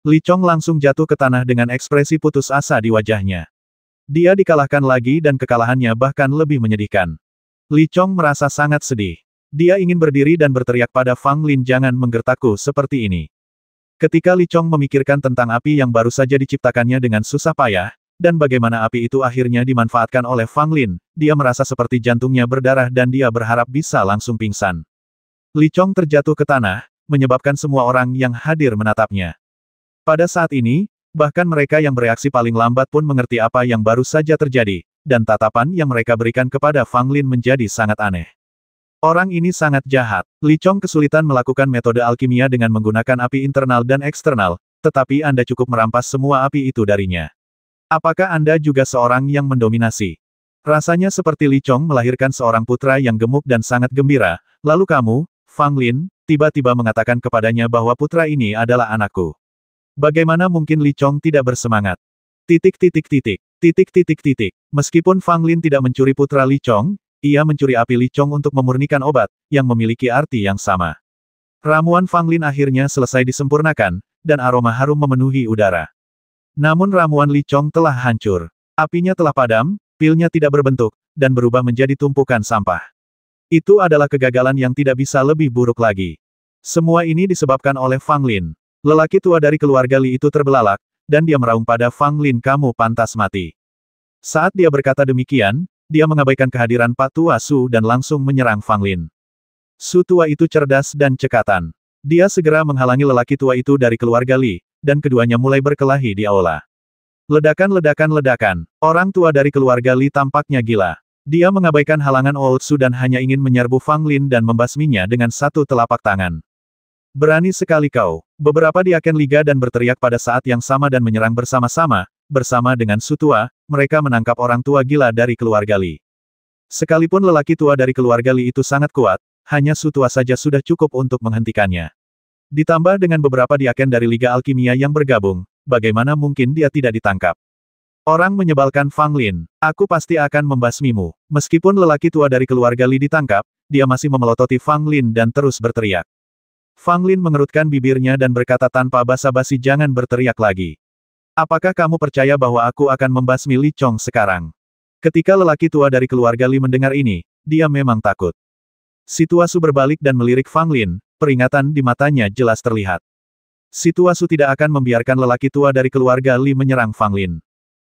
Li Chong langsung jatuh ke tanah dengan ekspresi putus asa di wajahnya. Dia dikalahkan lagi dan kekalahannya bahkan lebih menyedihkan. Li Chong merasa sangat sedih. Dia ingin berdiri dan berteriak pada Fang Lin, jangan menggertakku seperti ini. Ketika Li Chong memikirkan tentang api yang baru saja diciptakannya dengan susah payah, dan bagaimana api itu akhirnya dimanfaatkan oleh Fang Lin, dia merasa seperti jantungnya berdarah dan dia berharap bisa langsung pingsan. Li Chong terjatuh ke tanah, menyebabkan semua orang yang hadir menatapnya. Pada saat ini, bahkan mereka yang bereaksi paling lambat pun mengerti apa yang baru saja terjadi, dan tatapan yang mereka berikan kepada Fang Lin menjadi sangat aneh. Orang ini sangat jahat. Li Chong kesulitan melakukan metode alkimia dengan menggunakan api internal dan eksternal, tetapi Anda cukup merampas semua api itu darinya. Apakah Anda juga seorang yang mendominasi? Rasanya seperti Li Chong melahirkan seorang putra yang gemuk dan sangat gembira, lalu kamu, Fang Lin, tiba-tiba mengatakan kepadanya bahwa putra ini adalah anakku. Bagaimana mungkin Li Chong tidak bersemangat? Meskipun Fang Lin tidak mencuri putra Li Chong, ia mencuri api Li Chong untuk memurnikan obat, yang memiliki arti yang sama. Ramuan Fang Lin akhirnya selesai disempurnakan, dan aroma harum memenuhi udara. Namun ramuan Li Chong telah hancur. Apinya telah padam, pilnya tidak berbentuk, dan berubah menjadi tumpukan sampah. Itu adalah kegagalan yang tidak bisa lebih buruk lagi. Semua ini disebabkan oleh Fang Lin. Lelaki tua dari keluarga Li itu terbelalak, dan dia meraung pada Fang Lin, kamu pantas mati. Saat dia berkata demikian, dia mengabaikan kehadiran Pak Tua Su dan langsung menyerang Fang Lin. Su tua itu cerdas dan cekatan. Dia segera menghalangi lelaki tua itu dari keluarga Li, dan keduanya mulai berkelahi di aula. Ledakan. Orang tua dari keluarga Li tampaknya gila. Dia mengabaikan halangan Old Su dan hanya ingin menyerbu Fang Lin dan membasminya dengan satu telapak tangan. Berani sekali kau. Beberapa diaken liga dan berteriak pada saat yang sama dan menyerang bersama-sama, bersama dengan Su tua, mereka menangkap orang tua gila dari keluarga Li. Sekalipun lelaki tua dari keluarga Li itu sangat kuat, hanya Su tua saja sudah cukup untuk menghentikannya. Ditambah dengan beberapa diaken dari Liga Alkimia yang bergabung, bagaimana mungkin dia tidak ditangkap? Orang menyebalkan Fang Lin, aku pasti akan membasmimu. Meskipun lelaki tua dari keluarga Li ditangkap, dia masih memelototi Fang Lin dan terus berteriak. Fang Lin mengerutkan bibirnya dan berkata tanpa basa-basi, jangan berteriak lagi. Apakah kamu percaya bahwa aku akan membasmi Li Chong sekarang? Ketika lelaki tua dari keluarga Li mendengar ini, dia memang takut. Si tua Su berbalik dan melirik Fang Lin, peringatan di matanya jelas terlihat. Si tua Su tidak akan membiarkan lelaki tua dari keluarga Li menyerang Fang Lin.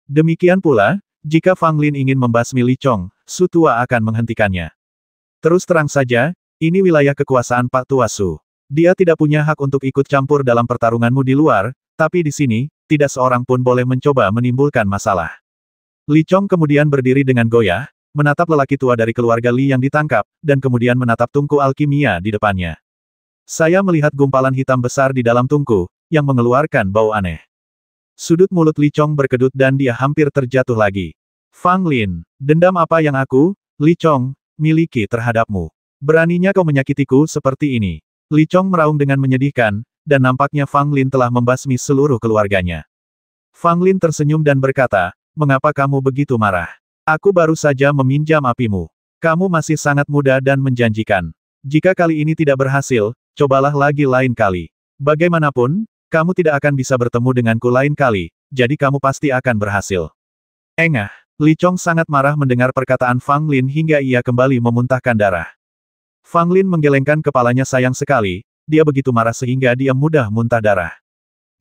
Demikian pula, jika Fang Lin ingin membasmi Li Chong, Su tua akan menghentikannya. Terus terang saja, ini wilayah kekuasaan Pak Tua Su. Dia tidak punya hak untuk ikut campur dalam pertarunganmu di luar, tapi di sini, tidak seorang pun boleh mencoba menimbulkan masalah. Li Chong kemudian berdiri dengan goyah, menatap lelaki tua dari keluarga Li yang ditangkap, dan kemudian menatap tungku alkimia di depannya. Saya melihat gumpalan hitam besar di dalam tungku, yang mengeluarkan bau aneh. Sudut mulut Li Chong berkedut dan dia hampir terjatuh lagi. Fang Lin, dendam apa yang aku, Li Chong, miliki terhadapmu? Beraninya kau menyakitiku seperti ini. Li Chong meraung dengan menyedihkan, dan nampaknya Fang Lin telah membasmi seluruh keluarganya. Fang Lin tersenyum dan berkata, mengapa kamu begitu marah? Aku baru saja meminjam apimu. Kamu masih sangat muda dan menjanjikan. Jika kali ini tidak berhasil, cobalah lagi lain kali. Bagaimanapun, kamu tidak akan bisa bertemu denganku lain kali, jadi kamu pasti akan berhasil. Engah, Li Chong sangat marah mendengar perkataan Fang Lin hingga ia kembali memuntahkan darah. Fang Lin menggelengkan kepalanya, sayang sekali, dia begitu marah sehingga dia mudah muntah darah.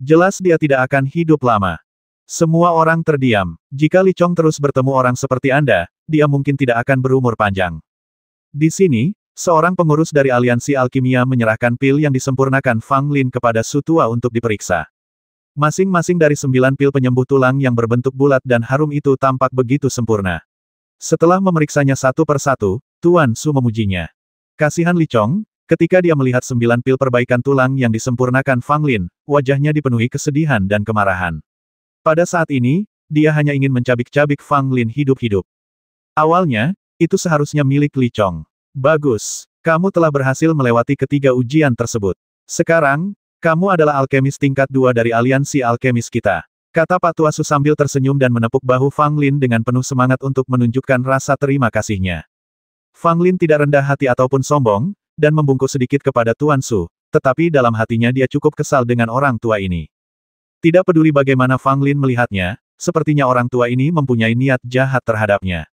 Jelas dia tidak akan hidup lama. Semua orang terdiam. Jika Li Chong terus bertemu orang seperti Anda, dia mungkin tidak akan berumur panjang. Di sini, seorang pengurus dari aliansi alkimia menyerahkan pil yang disempurnakan Fang Lin kepada Su tua untuk diperiksa. Masing-masing dari 9 pil penyembuh tulang yang berbentuk bulat dan harum itu tampak begitu sempurna. Setelah memeriksanya satu persatu, Tuan Su memujinya. Kasihan Li Chong, ketika dia melihat 9 pil perbaikan tulang yang disempurnakan Fang Lin, wajahnya dipenuhi kesedihan dan kemarahan. Pada saat ini, dia hanya ingin mencabik-cabik Fang Lin hidup-hidup. Awalnya, itu seharusnya milik Li Chong. Bagus, kamu telah berhasil melewati ketiga ujian tersebut. Sekarang, kamu adalah alkemis tingkat 2 dari aliansi alkemis kita. Kata Pak Tua Su sambil tersenyum dan menepuk bahu Fang Lin dengan penuh semangat untuk menunjukkan rasa terima kasihnya. Fang Lin tidak rendah hati ataupun sombong, dan membungkuk sedikit kepada Tuan Su, tetapi dalam hatinya dia cukup kesal dengan orang tua ini. Tidak peduli bagaimana Fang Lin melihatnya, sepertinya orang tua ini mempunyai niat jahat terhadapnya.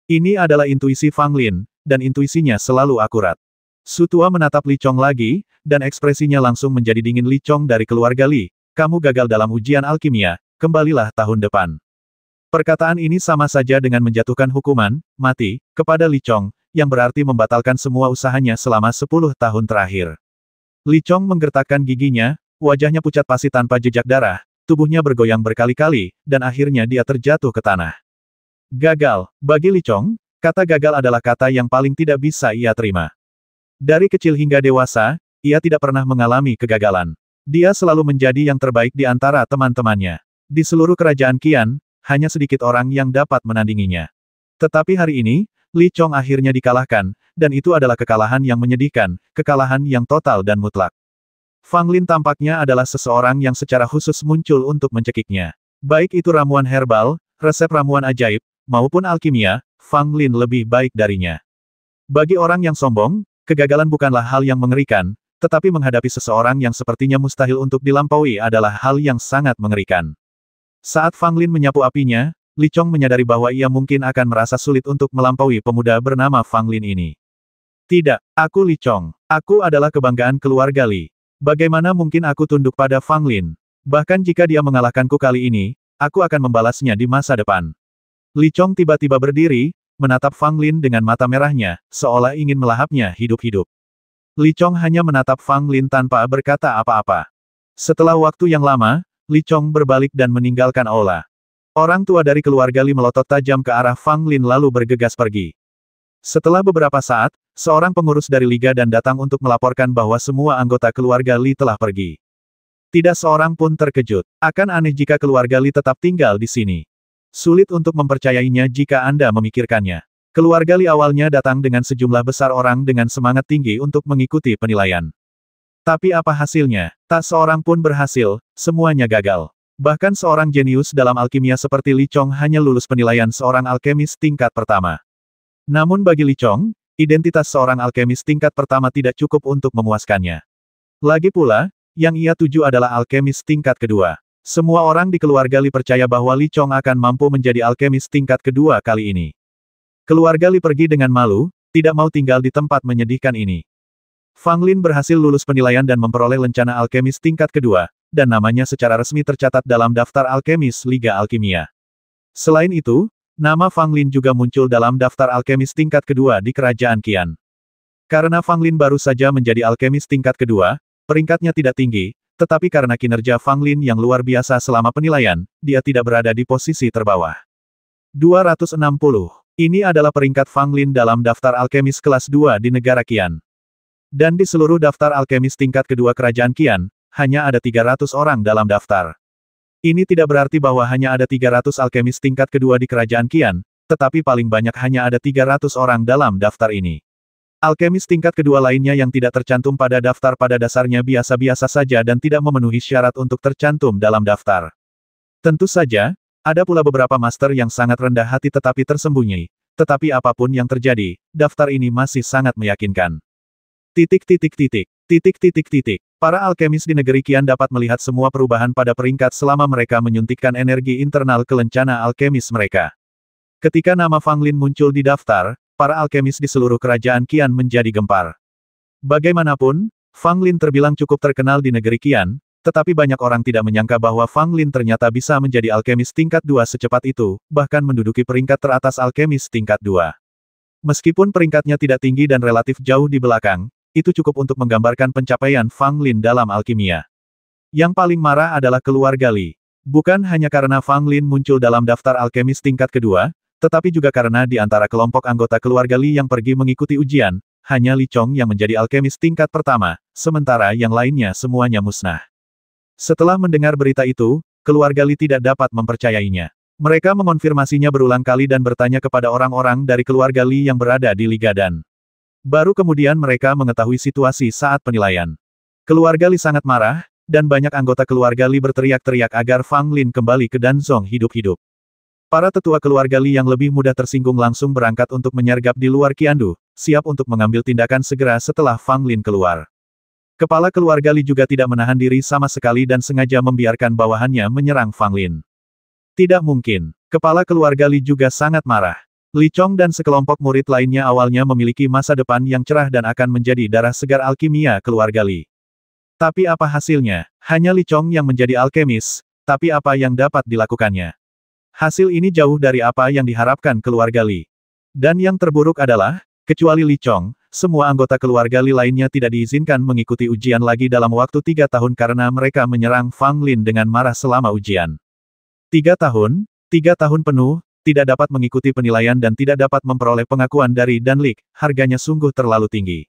Ini adalah intuisi Fang Lin, dan intuisinya selalu akurat. Su Tua menatap Li Chong lagi, dan ekspresinya langsung menjadi dingin. Li Chong dari keluarga Li, kamu gagal dalam ujian alkimia, kembalilah tahun depan. Perkataan ini sama saja dengan menjatuhkan hukuman mati kepada Li Chong, yang berarti membatalkan semua usahanya selama 10 tahun terakhir. Li Chong menggertakkan giginya, wajahnya pucat pasi tanpa jejak darah, tubuhnya bergoyang berkali-kali, dan akhirnya dia terjatuh ke tanah. Gagal. Bagi Li Chong, kata gagal adalah kata yang paling tidak bisa ia terima. Dari kecil hingga dewasa, ia tidak pernah mengalami kegagalan. Dia selalu menjadi yang terbaik di antara teman-temannya. Di seluruh kerajaan Qian, hanya sedikit orang yang dapat menandinginya. Tetapi hari ini, Li Chong akhirnya dikalahkan, dan itu adalah kekalahan yang menyedihkan, kekalahan yang total dan mutlak. Fang Lin tampaknya adalah seseorang yang secara khusus muncul untuk mencekiknya. Baik itu ramuan herbal, resep ramuan ajaib, maupun alkimia, Fang Lin lebih baik darinya. Bagi orang yang sombong, kegagalan bukanlah hal yang mengerikan, tetapi menghadapi seseorang yang sepertinya mustahil untuk dilampaui adalah hal yang sangat mengerikan. Saat Fang Lin menyapu apinya, Li Chong menyadari bahwa ia mungkin akan merasa sulit untuk melampaui pemuda bernama Fang Lin ini. Tidak, aku Li Chong. Aku adalah kebanggaan keluarga Li. Bagaimana mungkin aku tunduk pada Fang Lin? Bahkan jika dia mengalahkanku kali ini, aku akan membalasnya di masa depan. Li Chong tiba-tiba berdiri, menatap Fang Lin dengan mata merahnya, seolah ingin melahapnya hidup-hidup. Li Chong hanya menatap Fang Lin tanpa berkata apa-apa. Setelah waktu yang lama, Li Chong berbalik dan meninggalkan aula. Orang tua dari keluarga Li melotot tajam ke arah Fang Lin lalu bergegas pergi. Setelah beberapa saat, seorang pengurus dari Liga dan datang untuk melaporkan bahwa semua anggota keluarga Li telah pergi. Tidak seorang pun terkejut. Akan aneh jika keluarga Li tetap tinggal di sini. Sulit untuk mempercayainya jika Anda memikirkannya. Keluarga Li awalnya datang dengan sejumlah besar orang dengan semangat tinggi untuk mengikuti penilaian. Tapi apa hasilnya? Tak seorang pun berhasil, semuanya gagal. Bahkan seorang jenius dalam alkimia seperti Li Chong hanya lulus penilaian seorang alkemis tingkat pertama. Namun bagi Li Chong, identitas seorang alkemis tingkat pertama tidak cukup untuk memuaskannya. Lagi pula, yang ia tuju adalah alkemis tingkat kedua. Semua orang di keluarga Li percaya bahwa Li Chong akan mampu menjadi alkemis tingkat kedua kali ini. Keluarga Li pergi dengan malu, tidak mau tinggal di tempat menyedihkan ini. Fang Lin berhasil lulus penilaian dan memperoleh lencana alkemis tingkat kedua, dan namanya secara resmi tercatat dalam daftar alkemis Liga Alkimia. Selain itu, nama Fang Lin juga muncul dalam daftar alkemis tingkat kedua di kerajaan Qian. Karena Fang Lin baru saja menjadi alkemis tingkat kedua, peringkatnya tidak tinggi, tetapi karena kinerja Fang Lin yang luar biasa selama penilaian, dia tidak berada di posisi terbawah. 260. Ini adalah peringkat Fang Lin dalam daftar alkemis kelas 2 di negara Qian. Dan di seluruh daftar alkemis tingkat kedua kerajaan Qian, hanya ada 300 orang dalam daftar. Ini tidak berarti bahwa hanya ada 300 alkemis tingkat kedua di kerajaan Qian, tetapi paling banyak hanya ada 300 orang dalam daftar ini. Alkemis tingkat kedua lainnya yang tidak tercantum pada daftar pada dasarnya biasa-biasa saja dan tidak memenuhi syarat untuk tercantum dalam daftar. Tentu saja, ada pula beberapa master yang sangat rendah hati tetapi tersembunyi. Tetapi apapun yang terjadi, daftar ini masih sangat meyakinkan. Para alkemis di negeri Qian dapat melihat semua perubahan pada peringkat selama mereka menyuntikkan energi internal ke lencana alkemis mereka. Ketika nama Fang Lin muncul di daftar, para alkemis di seluruh kerajaan Qian menjadi gempar. Bagaimanapun, Fang Lin terbilang cukup terkenal di negeri Qian, tetapi banyak orang tidak menyangka bahwa Fang Lin ternyata bisa menjadi alkemis tingkat 2 secepat itu, bahkan menduduki peringkat teratas alkemis tingkat 2. Meskipun peringkatnya tidak tinggi dan relatif jauh di belakang, itu cukup untuk menggambarkan pencapaian Fang Lin dalam alkimia. Yang paling marah adalah keluarga Li. Bukan hanya karena Fang Lin muncul dalam daftar alkemis tingkat kedua, tetapi juga karena di antara kelompok anggota keluarga Li yang pergi mengikuti ujian, hanya Li Chong yang menjadi alkemis tingkat pertama, sementara yang lainnya semuanya musnah. Setelah mendengar berita itu, keluarga Li tidak dapat mempercayainya. Mereka mengonfirmasinya berulang kali dan bertanya kepada orang-orang dari keluarga Li yang berada di Liga Dan. Baru kemudian mereka mengetahui situasi saat penilaian. Keluarga Li sangat marah, dan banyak anggota keluarga Li berteriak-teriak agar Fang Lin kembali ke Danzong hidup-hidup. Para tetua keluarga Li yang lebih mudah tersinggung langsung berangkat untuk menyergap di luar Qiandu, siap untuk mengambil tindakan segera setelah Fang Lin keluar. Kepala keluarga Li juga tidak menahan diri sama sekali dan sengaja membiarkan bawahannya menyerang Fang Lin. Tidak mungkin. Kepala keluarga Li juga sangat marah. Li Chong dan sekelompok murid lainnya awalnya memiliki masa depan yang cerah dan akan menjadi darah segar alkimia keluarga Li. Tapi apa hasilnya? Hanya Li Chong yang menjadi alkemis, tapi apa yang dapat dilakukannya? Hasil ini jauh dari apa yang diharapkan keluarga Li. Dan yang terburuk adalah, kecuali Li Chong, semua anggota keluarga Li lainnya tidak diizinkan mengikuti ujian lagi dalam waktu 3 tahun karena mereka menyerang Fang Lin dengan marah selama ujian. 3 tahun? 3 tahun penuh, tidak dapat mengikuti penilaian dan tidak dapat memperoleh pengakuan dari Danlik, harganya sungguh terlalu tinggi.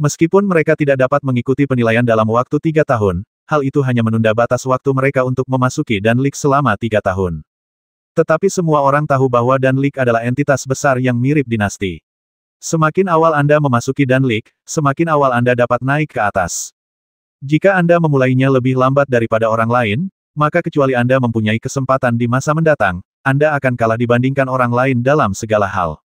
Meskipun mereka tidak dapat mengikuti penilaian dalam waktu 3 tahun, hal itu hanya menunda batas waktu mereka untuk memasuki Danlik selama 3 tahun. Tetapi semua orang tahu bahwa Danlik adalah entitas besar yang mirip dinasti. Semakin awal Anda memasuki Danlik, semakin awal Anda dapat naik ke atas. Jika Anda memulainya lebih lambat daripada orang lain, maka kecuali Anda mempunyai kesempatan di masa mendatang, Anda akan kalah dibandingkan orang lain dalam segala hal.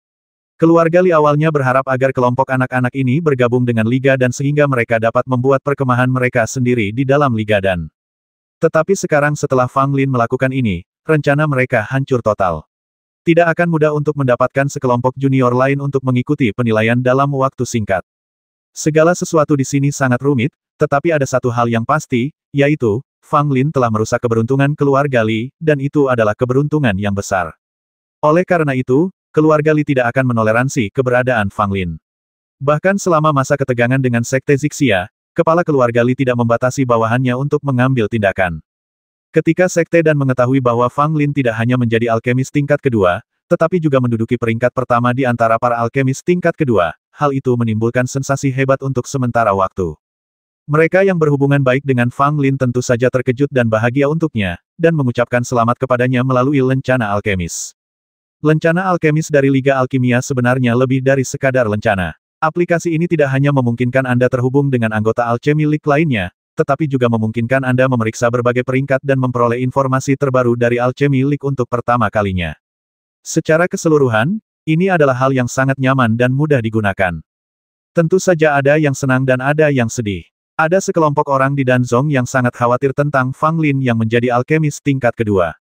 Keluarga Li awalnya berharap agar kelompok anak-anak ini bergabung dengan Liga Dan sehingga mereka dapat membuat perkemahan mereka sendiri di dalam Liga Dan. Tetapi sekarang setelah Fang Lin melakukan ini, rencana mereka hancur total. Tidak akan mudah untuk mendapatkan sekelompok junior lain untuk mengikuti penilaian dalam waktu singkat. Segala sesuatu di sini sangat rumit, tetapi ada satu hal yang pasti, yaitu, Fang Lin telah merusak keberuntungan keluarga Li, dan itu adalah keberuntungan yang besar. Oleh karena itu, keluarga Li tidak akan menoleransi keberadaan Fang Lin. Bahkan selama masa ketegangan dengan Sekte Zixia, kepala keluarga Li tidak membatasi bawahannya untuk mengambil tindakan. Ketika Sekte Dan mengetahui bahwa Fang Lin tidak hanya menjadi alkemis tingkat kedua, tetapi juga menduduki peringkat pertama di antara para alkemis tingkat kedua, hal itu menimbulkan sensasi hebat untuk sementara waktu. Mereka yang berhubungan baik dengan Fang Lin tentu saja terkejut dan bahagia untuknya, dan mengucapkan selamat kepadanya melalui lencana alkemis. Lencana alkemis dari Liga Alkimia sebenarnya lebih dari sekadar lencana. Aplikasi ini tidak hanya memungkinkan Anda terhubung dengan anggota Alchemy League lainnya, tetapi juga memungkinkan Anda memeriksa berbagai peringkat dan memperoleh informasi terbaru dari Alchemy League untuk pertama kalinya. Secara keseluruhan, ini adalah hal yang sangat nyaman dan mudah digunakan. Tentu saja ada yang senang dan ada yang sedih. Ada sekelompok orang di Danzong yang sangat khawatir tentang Fang Lin yang menjadi alkemis tingkat kedua.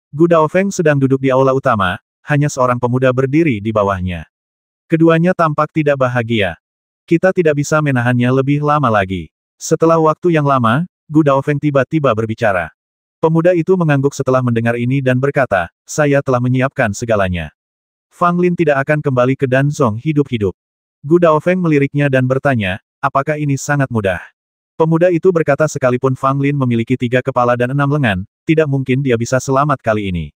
Gu Daofeng sedang duduk di aula utama, hanya seorang pemuda berdiri di bawahnya. Keduanya tampak tidak bahagia. Kita tidak bisa menahannya lebih lama lagi. Setelah waktu yang lama, Gu Daofeng tiba-tiba berbicara. Pemuda itu mengangguk setelah mendengar ini dan berkata, saya telah menyiapkan segalanya. Fang Lin tidak akan kembali ke Danzong hidup-hidup. Gu Daofeng meliriknya dan bertanya, apakah ini sangat mudah? Pemuda itu berkata sekalipun Fang Lin memiliki 3 kepala dan 6 lengan, tidak mungkin dia bisa selamat kali ini.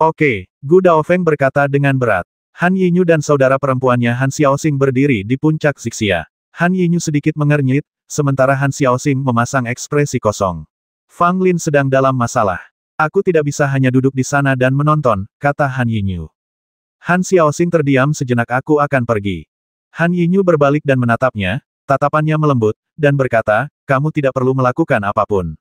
Oke, Gu Daofeng berkata dengan berat. Han Yinyu dan saudara perempuannya Han Xiaoxing berdiri di puncak Zixia. Han Yinyu sedikit mengernyit, sementara Han Xiaoxing memasang ekspresi kosong. Fang Lin sedang dalam masalah. Aku tidak bisa hanya duduk di sana dan menonton, kata Han Yinyu. Han Xiaoxing terdiam sejenak. Aku akan pergi. Han Yinyu berbalik dan menatapnya, tatapannya melembut, dan berkata, kamu tidak perlu melakukan apapun.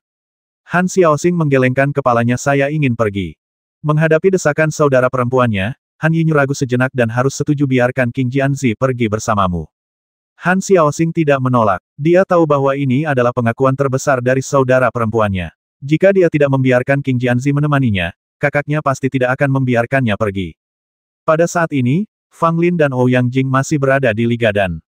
Han Xiaoxing menggelengkan kepalanya. Saya ingin pergi. Menghadapi desakan saudara perempuannya, Han Yinyu ragu sejenak dan harus setuju. Biarkan King Jianzi pergi bersamamu. Han Xiaoxing tidak menolak. Dia tahu bahwa ini adalah pengakuan terbesar dari saudara perempuannya. Jika dia tidak membiarkan King Jianzi menemaninya, kakaknya pasti tidak akan membiarkannya pergi. Pada saat ini, Fang Lin dan Ouyang Jing masih berada di Liga Dan.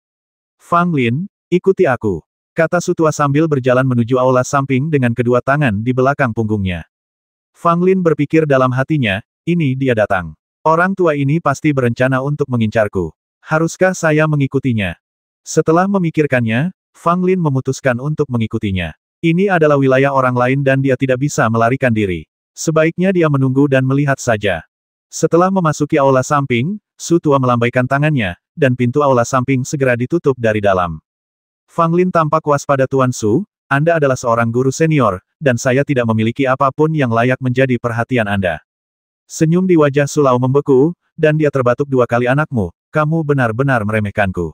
Fang Lin, ikuti aku, kata Sutua sambil berjalan menuju aula samping dengan kedua tangan di belakang punggungnya. Fang Lin berpikir dalam hatinya, ini dia datang. Orang tua ini pasti berencana untuk mengincarku. Haruskah saya mengikutinya? Setelah memikirkannya, Fang Lin memutuskan untuk mengikutinya. Ini adalah wilayah orang lain dan dia tidak bisa melarikan diri. Sebaiknya dia menunggu dan melihat saja. Setelah memasuki aula samping, Su Tua melambaikan tangannya, dan pintu aula samping segera ditutup dari dalam. Fang Lin tampak waspada. Tuan Su, Anda adalah seorang guru senior, dan saya tidak memiliki apapun yang layak menjadi perhatian Anda. Senyum di wajah Su Lao membeku, dan dia terbatuk 2 kali. Anakmu, kamu benar-benar meremehkanku.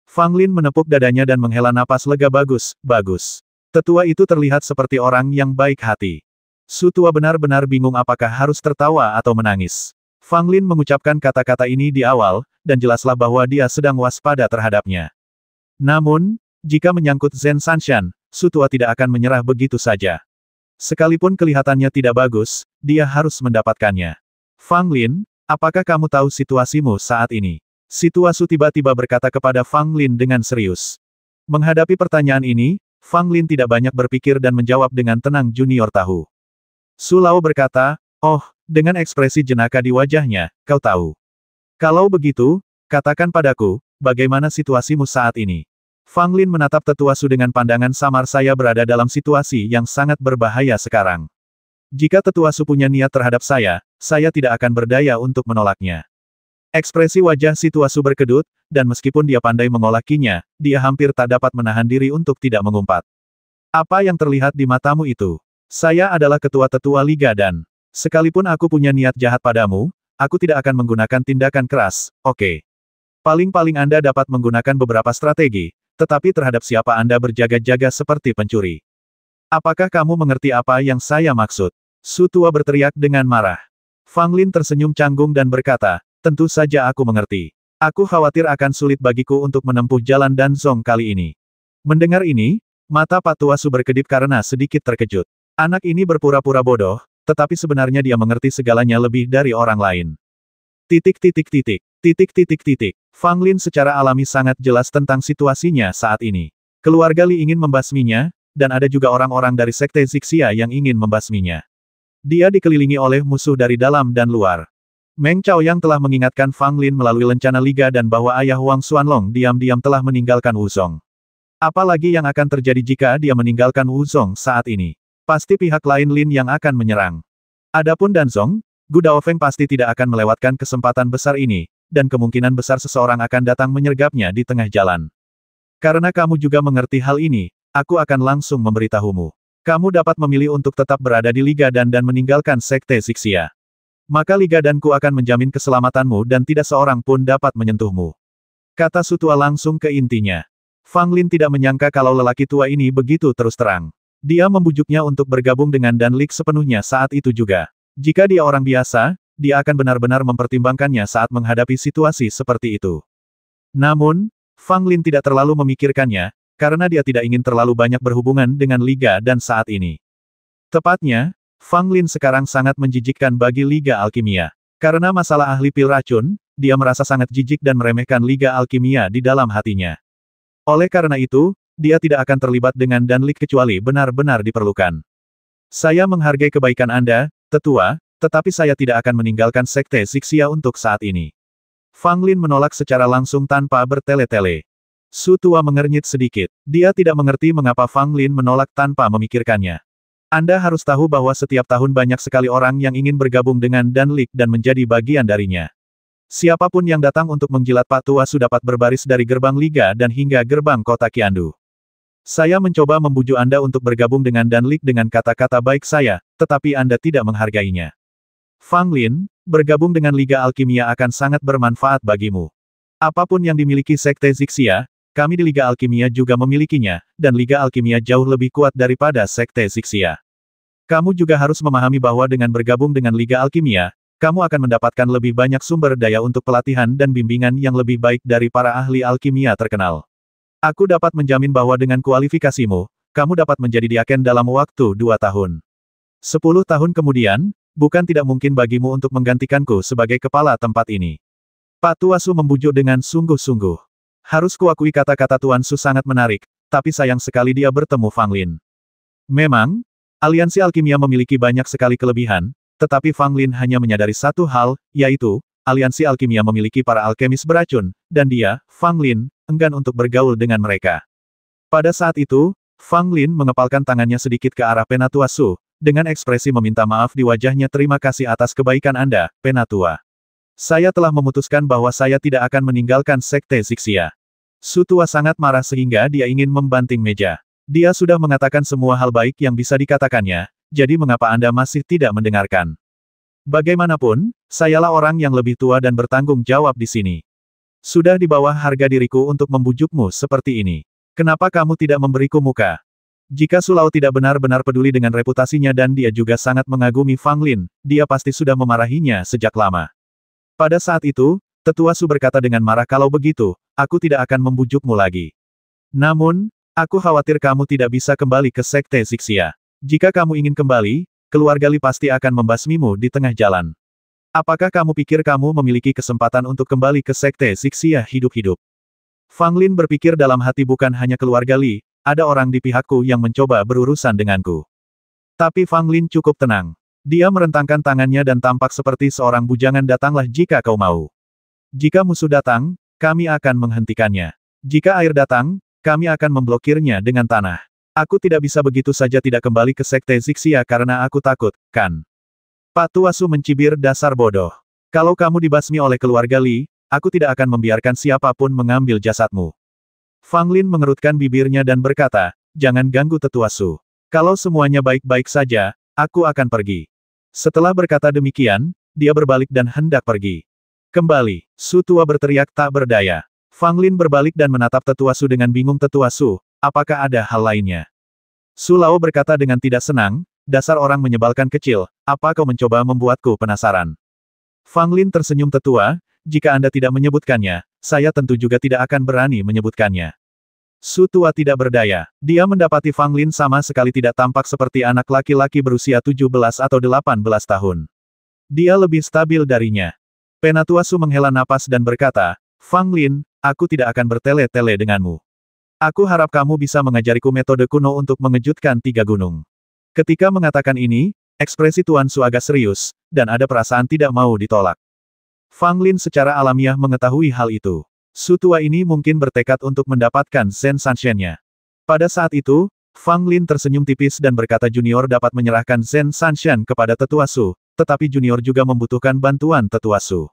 Fang Lin menepuk dadanya dan menghela napas lega. Bagus, bagus. Tetua itu terlihat seperti orang yang baik hati. Su Tua benar-benar bingung apakah harus tertawa atau menangis. Fang Lin mengucapkan kata-kata ini di awal, dan jelaslah bahwa dia sedang waspada terhadapnya. Namun, Jika menyangkut Zen Sanshan, Su Tua tidak akan menyerah begitu saja. Sekalipun kelihatannya tidak bagus, dia harus mendapatkannya. Fang Lin, apakah kamu tahu situasimu saat ini? Si Tua Su tiba-tiba berkata kepada Fang Lin dengan serius. Menghadapi pertanyaan ini, Fang Lin tidak banyak berpikir dan menjawab dengan tenang junior tahu. Su Lao berkata, oh, dengan ekspresi jenaka di wajahnya, kau tahu. Kalau begitu, katakan padaku, bagaimana situasimu saat ini? Fang Lin menatap tetua Su dengan pandangan samar. Saya berada dalam situasi yang sangat berbahaya sekarang. Jika tetua Su punya niat terhadap saya tidak akan berdaya untuk menolaknya. Ekspresi wajah si tua Su berkedut, dan meskipun dia pandai mengolakinya, dia hampir tak dapat menahan diri untuk tidak mengumpat. Apa yang terlihat di matamu itu? Saya adalah ketua tetua Liga dan, sekalipun aku punya niat jahat padamu, aku tidak akan menggunakan tindakan keras, oke. Paling-paling Anda dapat menggunakan beberapa strategi, tetapi terhadap siapa Anda berjaga-jaga seperti pencuri. Apakah kamu mengerti apa yang saya maksud? Su Tua berteriak dengan marah. Fang Lin tersenyum canggung dan berkata, tentu saja aku mengerti. Aku khawatir akan sulit bagiku untuk menempuh jalan Danzong kali ini. Mendengar ini, mata Pak Tua Su berkedip karena sedikit terkejut. Anak ini berpura-pura bodoh, tetapi sebenarnya dia mengerti segalanya lebih dari orang lain. Fang Lin secara alami sangat jelas tentang situasinya saat ini. Keluarga Li ingin membasminya, dan ada juga orang-orang dari Sekte Zixia yang ingin membasminya. Dia dikelilingi oleh musuh dari dalam dan luar. Meng Chaoyang telah mengingatkan Fang Lin melalui lencana liga dan bahwa ayah Wang Xuanlong diam-diam telah meninggalkan Wuzong. Apalagi yang akan terjadi jika dia meninggalkan Wuzong saat ini? Pasti pihak lain Lin yang akan menyerang. Adapun Danzong, Gu Daofeng pasti tidak akan melewatkan kesempatan besar ini, dan kemungkinan besar seseorang akan datang menyergapnya di tengah jalan. Karena kamu juga mengerti hal ini, aku akan langsung memberitahumu. Kamu dapat memilih untuk tetap berada di Liga dan meninggalkan Sekte Zixia. Maka Liga Danku akan menjamin keselamatanmu dan tidak seorang pun dapat menyentuhmu. Kata Su Tua langsung ke intinya. Fang Lin tidak menyangka kalau lelaki tua ini begitu terus terang. Dia membujuknya untuk bergabung dengan Dan Lik sepenuhnya saat itu juga. Jika dia orang biasa, dia akan benar-benar mempertimbangkannya saat menghadapi situasi seperti itu. Namun, Fang Lin tidak terlalu memikirkannya, karena dia tidak ingin terlalu banyak berhubungan dengan Liga Dan saat ini. Tepatnya, Fang Lin sekarang sangat menjijikkan bagi Liga Alkimia. Karena masalah ahli pil racun, dia merasa sangat jijik dan meremehkan Liga Alkimia di dalam hatinya. Oleh karena itu, dia tidak akan terlibat dengan Dan Lik kecuali benar-benar diperlukan. Saya menghargai kebaikan Anda, tetua, tetapi saya tidak akan meninggalkan Sekte Zixia untuk saat ini. Fang Lin menolak secara langsung tanpa bertele-tele. Su Tua mengernyit sedikit. Dia tidak mengerti mengapa Fang Lin menolak tanpa memikirkannya. Anda harus tahu bahwa setiap tahun banyak sekali orang yang ingin bergabung dengan Dan Lik dan menjadi bagian darinya. Siapapun yang datang untuk menjilat Pak Tua Su dapat berbaris dari gerbang Liga dan hingga gerbang kota Qiandu. Saya mencoba membujuk Anda untuk bergabung dengan Dan Lik dengan kata-kata baik saya, tetapi Anda tidak menghargainya. Fang Lin, bergabung dengan Liga Alkimia akan sangat bermanfaat bagimu. Apapun yang dimiliki Sekte Zixia, kami di Liga Alkimia juga memilikinya, dan Liga Alkimia jauh lebih kuat daripada Sekte Zixia. Kamu juga harus memahami bahwa dengan bergabung dengan Liga Alkimia, kamu akan mendapatkan lebih banyak sumber daya untuk pelatihan dan bimbingan yang lebih baik dari para ahli alkimia terkenal. Aku dapat menjamin bahwa dengan kualifikasimu, kamu dapat menjadi diaken dalam waktu 2 tahun. 10 tahun kemudian, bukan tidak mungkin bagimu untuk menggantikanku sebagai kepala tempat ini. Pak Tua Su membujuk dengan sungguh-sungguh. Harus kuakui kata-kata Tuan Su sangat menarik, tapi sayang sekali dia bertemu Fang Lin. Memang, aliansi alkimia memiliki banyak sekali kelebihan, tetapi Fang Lin hanya menyadari satu hal, yaitu, aliansi alkimia memiliki para alkemis beracun, dan dia, Fang Lin, enggan untuk bergaul dengan mereka. Pada saat itu, Fang Lin mengepalkan tangannya sedikit ke arah Penatua Su, dengan ekspresi meminta maaf di wajahnya. Terima kasih atas kebaikan Anda, Penatua. Saya telah memutuskan bahwa saya tidak akan meninggalkan Sekte Zixia. Su Tua sangat marah sehingga dia ingin membanting meja. Dia sudah mengatakan semua hal baik yang bisa dikatakannya, jadi mengapa Anda masih tidak mendengarkan? Bagaimanapun, sayalah orang yang lebih tua dan bertanggung jawab di sini. Sudah di bawah harga diriku untuk membujukmu seperti ini. Kenapa kamu tidak memberiku muka? Jika Su Lao tidak benar-benar peduli dengan reputasinya dan dia juga sangat mengagumi Fang Lin, dia pasti sudah memarahinya sejak lama. Pada saat itu, Tetua Su berkata dengan marah, kalau begitu, aku tidak akan membujukmu lagi. Namun, aku khawatir kamu tidak bisa kembali ke Sekte Zixia. Jika kamu ingin kembali, keluarga Li pasti akan membasmimu di tengah jalan. Apakah kamu pikir kamu memiliki kesempatan untuk kembali ke Sekte Zixia hidup-hidup? Fang Lin berpikir dalam hati, bukan hanya keluarga Li, ada orang di pihakku yang mencoba berurusan denganku. Tapi Fang Lin cukup tenang. Dia merentangkan tangannya dan tampak seperti seorang bujangan. Datanglah jika kau mau. Jika musuh datang, kami akan menghentikannya. Jika air datang, kami akan memblokirnya dengan tanah. Aku tidak bisa begitu saja tidak kembali ke Sekte Zixia karena aku takut, kan? Pak Tuasu mencibir, dasar bodoh. Kalau kamu dibasmi oleh keluarga Li, aku tidak akan membiarkan siapapun mengambil jasadmu. Fang Lin mengerutkan bibirnya dan berkata, jangan ganggu Tetua Su. Kalau semuanya baik-baik saja, aku akan pergi. Setelah berkata demikian, dia berbalik dan hendak pergi. Kembali, Su Tua berteriak tak berdaya. Fang Lin berbalik dan menatap Tetua Su dengan bingung. Tetua Su, apakah ada hal lainnya? Su Lao berkata dengan tidak senang, dasar orang menyebalkan kecil, apa kau mencoba membuatku penasaran? Fang Lin tersenyum. Tetua, jika Anda tidak menyebutkannya, saya tentu juga tidak akan berani menyebutkannya. Su Tua tidak berdaya. Dia mendapati Fang Lin sama sekali tidak tampak seperti anak laki-laki berusia 17 atau 18 tahun. Dia lebih stabil darinya. Penatua Su menghela napas dan berkata, Fang Lin, aku tidak akan bertele-tele denganmu. Aku harap kamu bisa mengajariku metode kuno untuk mengejutkan 3 gunung. Ketika mengatakan ini, ekspresi Tuan Su agak serius, dan ada perasaan tidak mau ditolak. Fang Lin secara alamiah mengetahui hal itu. Su Tua ini mungkin bertekad untuk mendapatkan Zen Sanshen-nya. Pada saat itu, Fang Lin tersenyum tipis dan berkata junior dapat menyerahkan Zen Sanshen kepada Tetua Su, tetapi junior juga membutuhkan bantuan Tetua Su.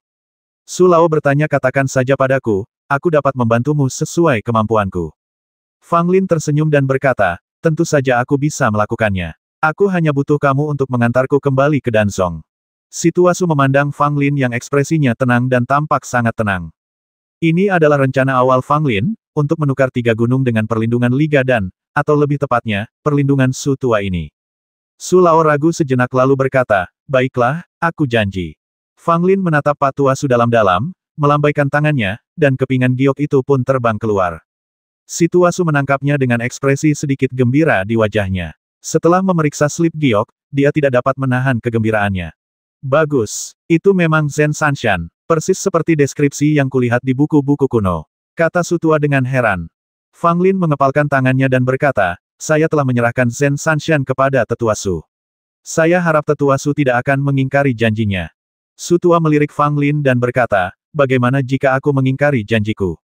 Su Lao bertanya, katakan saja padaku, aku dapat membantumu sesuai kemampuanku. Fang Lin tersenyum dan berkata, tentu saja aku bisa melakukannya. Aku hanya butuh kamu untuk mengantarku kembali ke Danzong. Si Tua Su memandang Fang Lin yang ekspresinya tenang dan tampak sangat tenang. Ini adalah rencana awal Fang Lin, untuk menukar 3 gunung dengan perlindungan Liga Dan, atau lebih tepatnya, perlindungan Su Tua ini. Su Lao ragu sejenak lalu berkata, baiklah, aku janji. Fang Lin menatap Pak Tua Su dalam-dalam, melambaikan tangannya, dan kepingan giok itu pun terbang keluar. Si Tua Su menangkapnya dengan ekspresi sedikit gembira di wajahnya. Setelah memeriksa slip giok, dia tidak dapat menahan kegembiraannya. Bagus. Itu memang Zen Sanshen. Persis seperti deskripsi yang kulihat di buku-buku kuno. Kata Su Tua dengan heran. Fang Lin mengepalkan tangannya dan berkata, saya telah menyerahkan Zen Sanshen kepada Tetua Su. Saya harap Tetua Su tidak akan mengingkari janjinya. Su Tua melirik Fang Lin dan berkata, bagaimana jika aku mengingkari janjiku?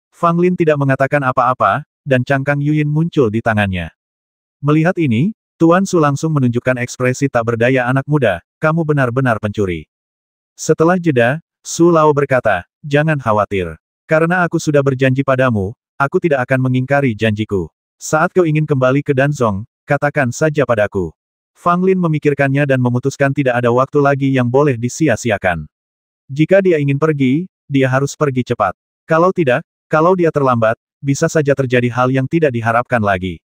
Fang Lin tidak mengatakan apa-apa, dan cangkang Yuyin muncul di tangannya. Melihat ini, Tuan Su langsung menunjukkan ekspresi tak berdaya, anak muda, kamu benar-benar pencuri. Setelah jeda, Su Lao berkata, jangan khawatir. Karena aku sudah berjanji padamu, aku tidak akan mengingkari janjiku. Saat kau ingin kembali ke Danzong, katakan saja padaku. Fang Lin memikirkannya dan memutuskan tidak ada waktu lagi yang boleh disia-siakan. Jika dia ingin pergi, dia harus pergi cepat. Kalau tidak, kalau dia terlambat, bisa saja terjadi hal yang tidak diharapkan lagi.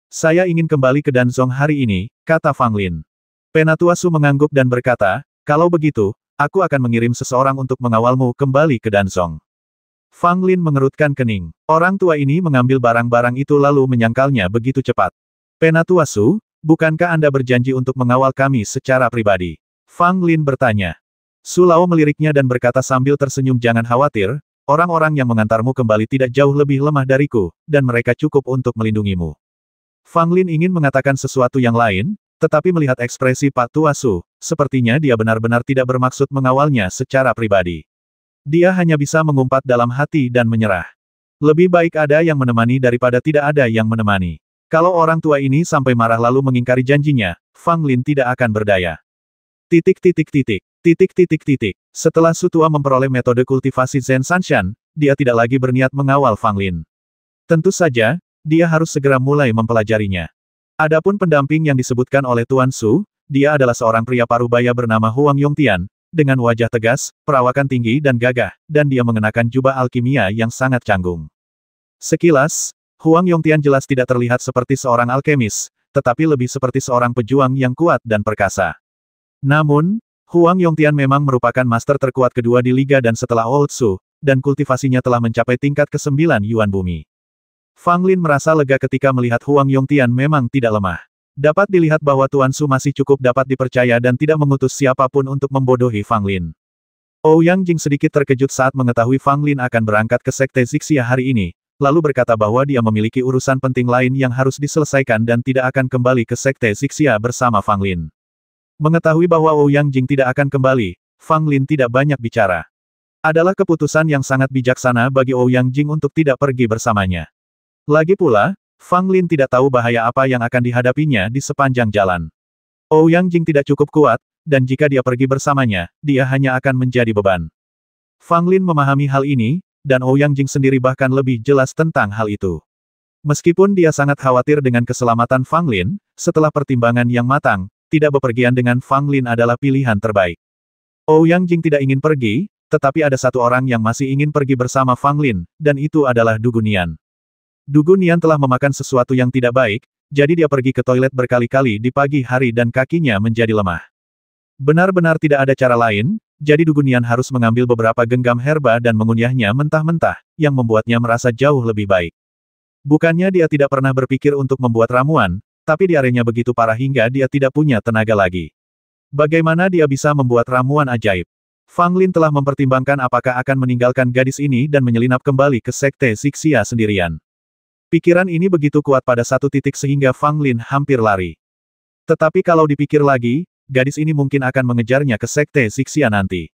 Saya ingin kembali ke Danzong hari ini, kata Fang Lin. Penatua Su mengangguk dan berkata, kalau begitu, aku akan mengirim seseorang untuk mengawalmu kembali ke Danzong. Fang Lin mengerutkan kening. Orang tua ini mengambil barang-barang itu lalu menyangkalnya begitu cepat. Penatua Su, bukankah Anda berjanji untuk mengawal kami secara pribadi? Fang Lin bertanya. Su Lao meliriknya dan berkata sambil tersenyum, jangan khawatir, orang-orang yang mengantarmu kembali tidak jauh lebih lemah dariku, dan mereka cukup untuk melindungimu. Fang Lin ingin mengatakan sesuatu yang lain, tetapi melihat ekspresi Pak Tua Su, sepertinya dia benar-benar tidak bermaksud mengawalnya secara pribadi. Dia hanya bisa mengumpat dalam hati dan menyerah. Lebih baik ada yang menemani daripada tidak ada yang menemani. Kalau orang tua ini sampai marah lalu mengingkari janjinya, Fang Lin tidak akan berdaya. Setelah Su Tua memperoleh metode kultivasi Zen Sanshen, dia tidak lagi berniat mengawal Fang Lin. Tentu saja, dia harus segera mulai mempelajarinya. Adapun pendamping yang disebutkan oleh Tuan Su, dia adalah seorang pria parubaya bernama Huang Yongtian, dengan wajah tegas, perawakan tinggi dan gagah, dan dia mengenakan jubah alkimia yang sangat canggung. Sekilas, Huang Yongtian jelas tidak terlihat seperti seorang alkemis, tetapi lebih seperti seorang pejuang yang kuat dan perkasa. Namun, Huang Yongtian memang merupakan master terkuat kedua di Liga dan setelah Old Su, dan kultivasinya telah mencapai tingkat ke-9 Yuan Bumi. Fang Lin merasa lega ketika melihat Huang Yongtian memang tidak lemah. Dapat dilihat bahwa Tuan Su masih cukup dapat dipercaya dan tidak mengutus siapapun untuk membodohi Fang Lin. Ouyang Jing sedikit terkejut saat mengetahui Fang Lin akan berangkat ke Sekte Zixia hari ini, lalu berkata bahwa dia memiliki urusan penting lain yang harus diselesaikan dan tidak akan kembali ke Sekte Zixia bersama Fang Lin. Mengetahui bahwa Ouyang Jing tidak akan kembali, Fang Lin tidak banyak bicara. Adalah keputusan yang sangat bijaksana bagi Ouyang Jing untuk tidak pergi bersamanya. Lagi pula, Fang Lin tidak tahu bahaya apa yang akan dihadapinya di sepanjang jalan. Ouyang Jing tidak cukup kuat, dan jika dia pergi bersamanya, dia hanya akan menjadi beban. Fang Lin memahami hal ini, dan Ouyang Jing sendiri bahkan lebih jelas tentang hal itu. Meskipun dia sangat khawatir dengan keselamatan Fang Lin, setelah pertimbangan yang matang, tidak bepergian dengan Fang Lin adalah pilihan terbaik. Ouyang Jing tidak ingin pergi, tetapi ada satu orang yang masih ingin pergi bersama Fang Lin, dan itu adalah Du Guonian. Du Guonian telah memakan sesuatu yang tidak baik, jadi dia pergi ke toilet berkali-kali di pagi hari dan kakinya menjadi lemah. Benar-benar tidak ada cara lain, jadi Du Guonian harus mengambil beberapa genggam herba dan mengunyahnya mentah-mentah, yang membuatnya merasa jauh lebih baik. Bukannya dia tidak pernah berpikir untuk membuat ramuan, tapi diarenya begitu parah hingga dia tidak punya tenaga lagi. Bagaimana dia bisa membuat ramuan ajaib? Fang Lin telah mempertimbangkan apakah akan meninggalkan gadis ini dan menyelinap kembali ke Sekte Zixia sendirian. Pikiran ini begitu kuat pada satu titik sehingga Fang Lin hampir lari. Tetapi kalau dipikir lagi, gadis ini mungkin akan mengejarnya ke Sekte Zixia nanti.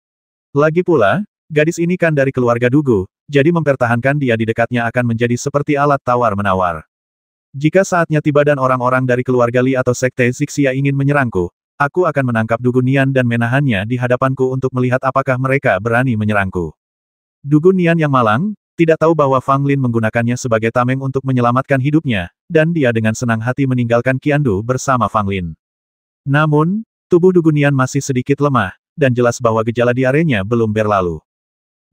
Lagi pula, gadis ini kan dari keluarga Dugu, jadi mempertahankan dia di dekatnya akan menjadi seperti alat tawar-menawar. Jika saatnya tiba dan orang-orang dari keluarga Li atau Sekte Zixia ingin menyerangku, aku akan menangkap Du Guonian dan menahannya di hadapanku untuk melihat apakah mereka berani menyerangku. Du Guonian yang malang, tidak tahu bahwa Fang Lin menggunakannya sebagai tameng untuk menyelamatkan hidupnya, dan dia dengan senang hati meninggalkan Qiandu bersama Fang Lin. Namun, tubuh Du Guonian masih sedikit lemah, dan jelas bahwa gejala diarenya belum berlalu.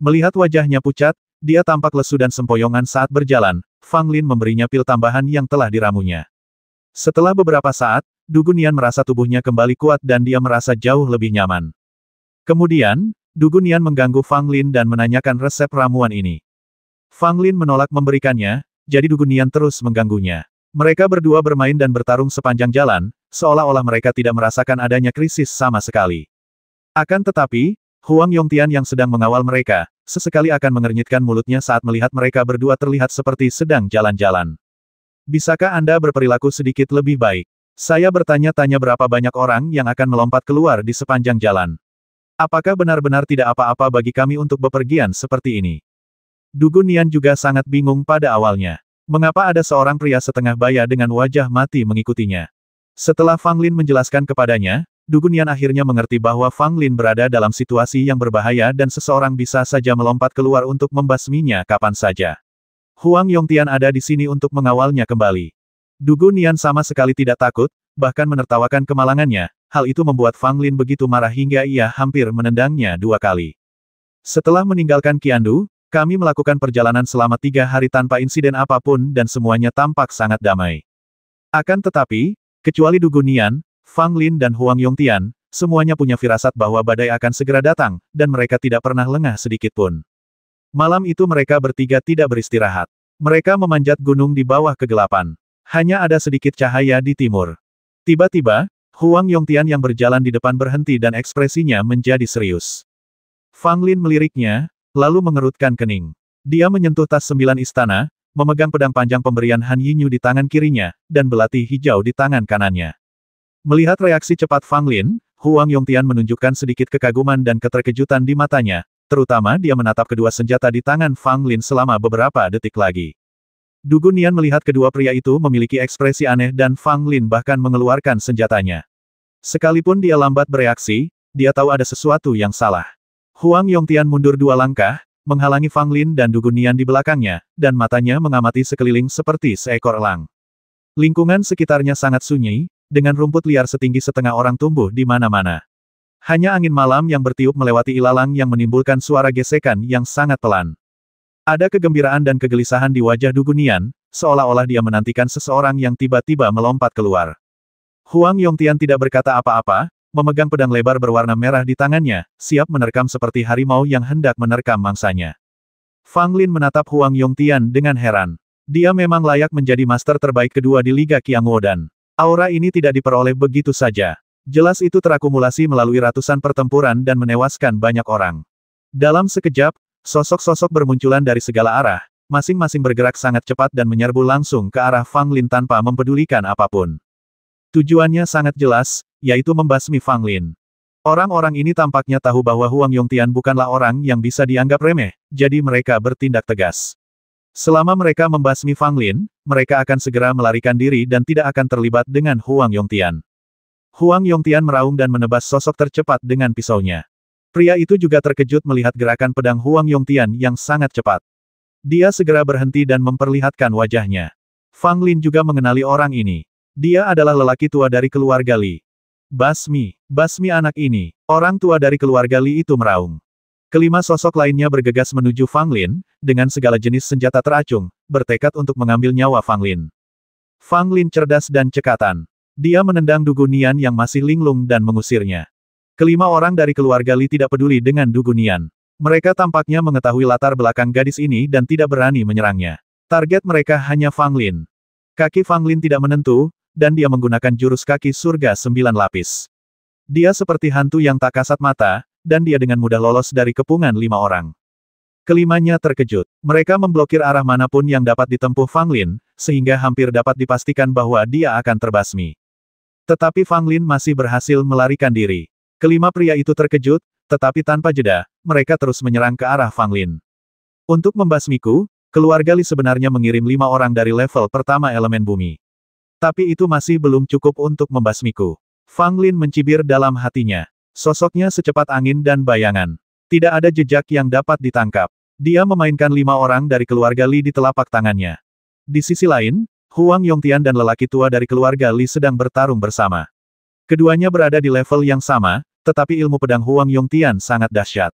Melihat wajahnya pucat, dia tampak lesu dan sempoyongan saat berjalan, Fang Lin memberinya pil tambahan yang telah diramunya. Setelah beberapa saat, Du Guonian merasa tubuhnya kembali kuat dan dia merasa jauh lebih nyaman. Kemudian, Du Guonian mengganggu Fang Lin dan menanyakan resep ramuan ini. Fang Lin menolak memberikannya, jadi Du Guonian terus mengganggunya. Mereka berdua bermain dan bertarung sepanjang jalan, seolah-olah mereka tidak merasakan adanya krisis sama sekali. Akan tetapi, Huang Yongtian yang sedang mengawal mereka, sesekali akan mengernyitkan mulutnya saat melihat mereka berdua terlihat seperti sedang jalan-jalan. Bisakah Anda berperilaku sedikit lebih baik? Saya bertanya-tanya berapa banyak orang yang akan melompat keluar di sepanjang jalan. Apakah benar-benar tidak apa-apa bagi kami untuk bepergian seperti ini? Du Guonian juga sangat bingung pada awalnya. Mengapa ada seorang pria setengah baya dengan wajah mati mengikutinya? Setelah Fang Lin menjelaskan kepadanya, Du Guonian akhirnya mengerti bahwa Fang Lin berada dalam situasi yang berbahaya dan seseorang bisa saja melompat keluar untuk membasminya kapan saja. Huang Yongtian ada di sini untuk mengawalnya kembali. Du Guonian sama sekali tidak takut, bahkan menertawakan kemalangannya. Hal itu membuat Fang Lin begitu marah hingga ia hampir menendangnya 2 kali. Setelah meninggalkan Qiandu, kami melakukan perjalanan selama 3 hari tanpa insiden apapun dan semuanya tampak sangat damai. Akan tetapi, kecuali Du Guonian, Fang Lin dan Huang Yongtian, semuanya punya firasat bahwa badai akan segera datang, dan mereka tidak pernah lengah sedikit pun. Malam itu mereka bertiga tidak beristirahat. Mereka memanjat gunung di bawah kegelapan. Hanya ada sedikit cahaya di timur. Tiba-tiba, Huang Yongtian yang berjalan di depan berhenti dan ekspresinya menjadi serius. Fang Lin meliriknya, lalu mengerutkan kening. Dia menyentuh tas 9 istana, memegang pedang panjang pemberian Han Yinyu di tangan kirinya, dan belati hijau di tangan kanannya. Melihat reaksi cepat Fang Lin, Huang Yongtian menunjukkan sedikit kekaguman dan keterkejutan di matanya, terutama dia menatap kedua senjata di tangan Fang Lin selama beberapa detik lagi. Du Guonian melihat kedua pria itu memiliki ekspresi aneh dan Fang Lin bahkan mengeluarkan senjatanya. Sekalipun dia lambat bereaksi, dia tahu ada sesuatu yang salah. Huang Yongtian mundur 2 langkah, menghalangi Fang Lin dan Du Guonian di belakangnya, dan matanya mengamati sekeliling seperti seekor elang. Lingkungan sekitarnya sangat sunyi, dengan rumput liar setinggi setengah orang tumbuh di mana-mana. Hanya angin malam yang bertiup melewati ilalang yang menimbulkan suara gesekan yang sangat pelan. Ada kegembiraan dan kegelisahan di wajah Du Guonian, seolah-olah dia menantikan seseorang yang tiba-tiba melompat keluar. Huang Yongtian tidak berkata apa-apa, memegang pedang lebar berwarna merah di tangannya, siap menerkam seperti harimau yang hendak menerkam mangsanya. Fang Lin menatap Huang Yongtian dengan heran. Dia memang layak menjadi master terbaik kedua di Liga Qiangwodan. Aura ini tidak diperoleh begitu saja. Jelas itu terakumulasi melalui ratusan pertempuran dan menewaskan banyak orang. Dalam sekejap, sosok-sosok bermunculan dari segala arah, masing-masing bergerak sangat cepat dan menyerbu langsung ke arah Fang Lin tanpa mempedulikan apapun. Tujuannya sangat jelas, yaitu membasmi Fang Lin. Orang-orang ini tampaknya tahu bahwa Huang Yongtian bukanlah orang yang bisa dianggap remeh, jadi mereka bertindak tegas. Selama mereka membasmi Fang Lin, mereka akan segera melarikan diri dan tidak akan terlibat dengan Huang Yongtian. Huang Yongtian meraung dan menebas sosok tercepat dengan pisaunya. Pria itu juga terkejut melihat gerakan pedang Huang Yongtian yang sangat cepat. Dia segera berhenti dan memperlihatkan wajahnya. Fang Lin juga mengenali orang ini. Dia adalah lelaki tua dari keluarga Li. Basmi anak ini. Orang tua dari keluarga Li itu meraung. Kelima sosok lainnya bergegas menuju Fang Lin, dengan segala jenis senjata teracung, bertekad untuk mengambil nyawa Fang Lin. Fang Lin cerdas dan cekatan. Dia menendang Dugu Nian yang masih linglung dan mengusirnya. Kelima orang dari keluarga Li tidak peduli dengan Dugu Nian. Mereka tampaknya mengetahui latar belakang gadis ini dan tidak berani menyerangnya. Target mereka hanya Fang Lin. Kaki Fang Lin tidak menentu, dan dia menggunakan jurus kaki surga 9 lapis. Dia seperti hantu yang tak kasat mata, dan dia dengan mudah lolos dari kepungan 5 orang. Kelimanya terkejut. Mereka memblokir arah manapun yang dapat ditempuh Fang Lin, sehingga hampir dapat dipastikan bahwa dia akan terbasmi. Tetapi Fang Lin masih berhasil melarikan diri. Kelima pria itu terkejut, tetapi tanpa jeda, mereka terus menyerang ke arah Fang Lin. Untuk membasmiku, keluarga Li sebenarnya mengirim 5 orang dari level pertama elemen bumi. Tapi itu masih belum cukup untuk membasmiku. Fang Lin mencibir dalam hatinya. Sosoknya secepat angin dan bayangan. Tidak ada jejak yang dapat ditangkap. Dia memainkan 5 orang dari keluarga Li di telapak tangannya. Di sisi lain, Huang Yongtian dan lelaki tua dari keluarga Li sedang bertarung bersama. Keduanya berada di level yang sama, tetapi ilmu pedang Huang Yongtian sangat dahsyat.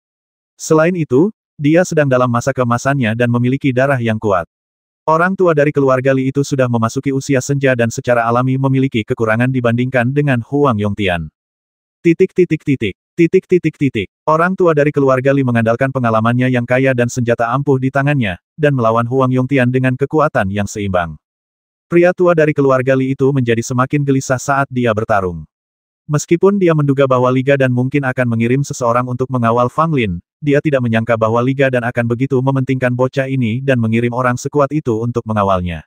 Selain itu, dia sedang dalam masa keemasannya dan memiliki darah yang kuat. Orang tua dari keluarga Li itu sudah memasuki usia senja dan secara alami memiliki kekurangan dibandingkan dengan Huang Yongtian. Orang tua dari keluarga Li mengandalkan pengalamannya yang kaya dan senjata ampuh di tangannya, dan melawan Huang Yongtian dengan kekuatan yang seimbang. Pria tua dari keluarga Li itu menjadi semakin gelisah saat dia bertarung. Meskipun dia menduga bahwa Liga dan mungkin akan mengirim seseorang untuk mengawal Fang Lin, dia tidak menyangka bahwa Liga dan akan begitu mementingkan bocah ini dan mengirim orang sekuat itu untuk mengawalnya.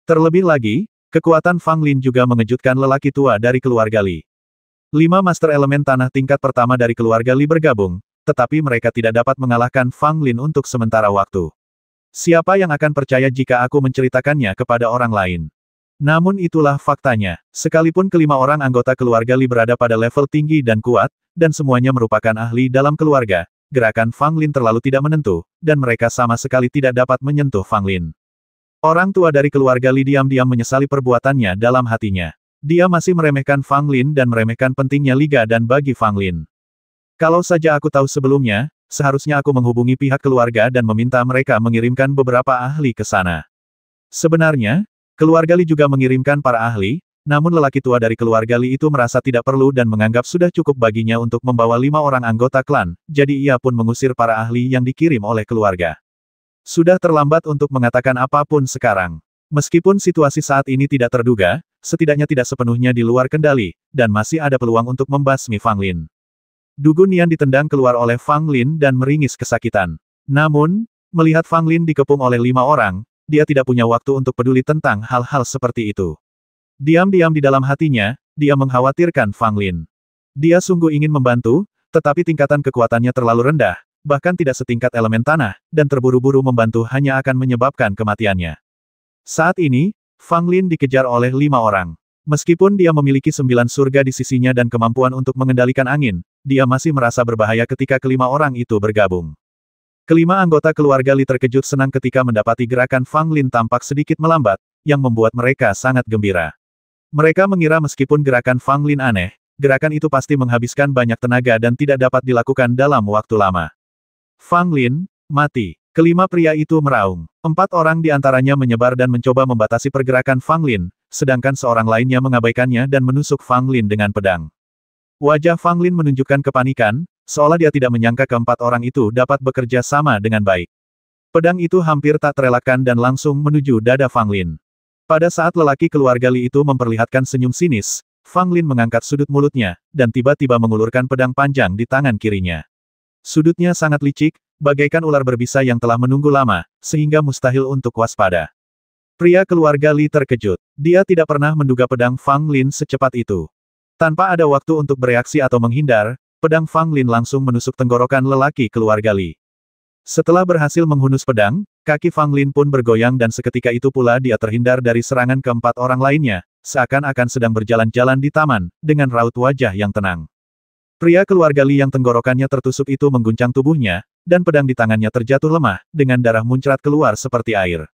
Terlebih lagi, kekuatan Fang Lin juga mengejutkan lelaki tua dari keluarga Li. 5 master elemen tanah tingkat pertama dari keluarga Li bergabung, tetapi mereka tidak dapat mengalahkan Fang Lin untuk sementara waktu. Siapa yang akan percaya jika aku menceritakannya kepada orang lain? Namun itulah faktanya. Sekalipun kelima orang anggota keluarga Li berada pada level tinggi dan kuat, dan semuanya merupakan ahli dalam keluarga, gerakan Fang Lin terlalu tidak menentu, dan mereka sama sekali tidak dapat menyentuh Fang Lin. Orang tua dari keluarga Li diam-diam menyesali perbuatannya dalam hatinya. Dia masih meremehkan Fang Lin dan meremehkan pentingnya Liga dan bagi Fang Lin. Kalau saja aku tahu sebelumnya, seharusnya aku menghubungi pihak keluarga dan meminta mereka mengirimkan beberapa ahli ke sana. Sebenarnya, keluarga Li juga mengirimkan para ahli, namun lelaki tua dari keluarga Li itu merasa tidak perlu dan menganggap sudah cukup baginya untuk membawa 5 orang anggota klan, jadi ia pun mengusir para ahli yang dikirim oleh keluarga. Sudah terlambat untuk mengatakan apapun sekarang. Meskipun situasi saat ini tidak terduga, setidaknya tidak sepenuhnya di luar kendali, dan masih ada peluang untuk membasmi Fang Lin. Dugu Nian ditendang keluar oleh Fang Lin dan meringis kesakitan. Namun, melihat Fang Lin dikepung oleh 5 orang, dia tidak punya waktu untuk peduli tentang hal-hal seperti itu. Diam-diam di dalam hatinya, dia mengkhawatirkan Fang Lin. Dia sungguh ingin membantu, tetapi tingkatan kekuatannya terlalu rendah, bahkan tidak setingkat elemen tanah, dan terburu-buru membantu hanya akan menyebabkan kematiannya. Saat ini, Fang Lin dikejar oleh 5 orang. Meskipun dia memiliki 9 surga di sisinya dan kemampuan untuk mengendalikan angin, dia masih merasa berbahaya ketika kelima orang itu bergabung. Kelima anggota keluarga Li terkejut senang ketika mendapati gerakan Fang Lin tampak sedikit melambat, yang membuat mereka sangat gembira. Mereka mengira meskipun gerakan Fang Lin aneh, gerakan itu pasti menghabiskan banyak tenaga dan tidak dapat dilakukan dalam waktu lama. Fang Lin, mati. Kelima pria itu meraung. 4 orang di antaranya menyebar dan mencoba membatasi pergerakan Fang Lin, sedangkan seorang lainnya mengabaikannya dan menusuk Fang Lin dengan pedang. Wajah Fang Lin menunjukkan kepanikan, seolah dia tidak menyangka keempat orang itu dapat bekerja sama dengan baik. Pedang itu hampir tak terelakkan dan langsung menuju dada Fang Lin. Pada saat lelaki keluarga Li itu memperlihatkan senyum sinis, Fang Lin mengangkat sudut mulutnya, dan tiba-tiba mengulurkan pedang panjang di tangan kirinya. Sudutnya sangat licik, bagaikan ular berbisa yang telah menunggu lama, sehingga mustahil untuk waspada. Pria keluarga Li terkejut. Dia tidak pernah menduga pedang Fang Lin secepat itu. Tanpa ada waktu untuk bereaksi atau menghindar, pedang Fang Lin langsung menusuk tenggorokan lelaki keluarga Li. Setelah berhasil menghunus pedang, kaki Fang Lin pun bergoyang dan seketika itu pula dia terhindar dari serangan keempat orang lainnya, seakan-akan sedang berjalan-jalan di taman, dengan raut wajah yang tenang. Pria keluarga Li yang tenggorokannya tertusuk itu mengguncang tubuhnya, dan pedang di tangannya terjatuh lemah, dengan darah muncrat keluar seperti air.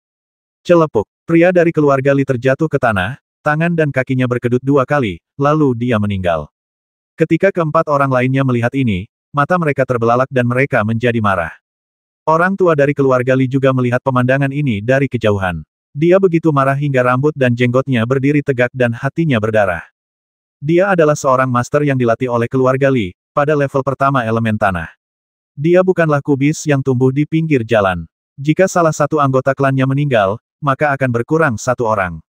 Celepuk, pria dari keluarga Li terjatuh ke tanah, tangan dan kakinya berkedut 2 kali, lalu dia meninggal. Ketika keempat orang lainnya melihat ini, mata mereka terbelalak dan mereka menjadi marah. Orang tua dari keluarga Li juga melihat pemandangan ini dari kejauhan. Dia begitu marah hingga rambut dan jenggotnya berdiri tegak dan hatinya berdarah. Dia adalah seorang master yang dilatih oleh keluarga Li, pada level pertama elemen tanah. Dia bukanlah kubis yang tumbuh di pinggir jalan. Jika salah satu anggota klannya meninggal, maka akan berkurang 1 orang.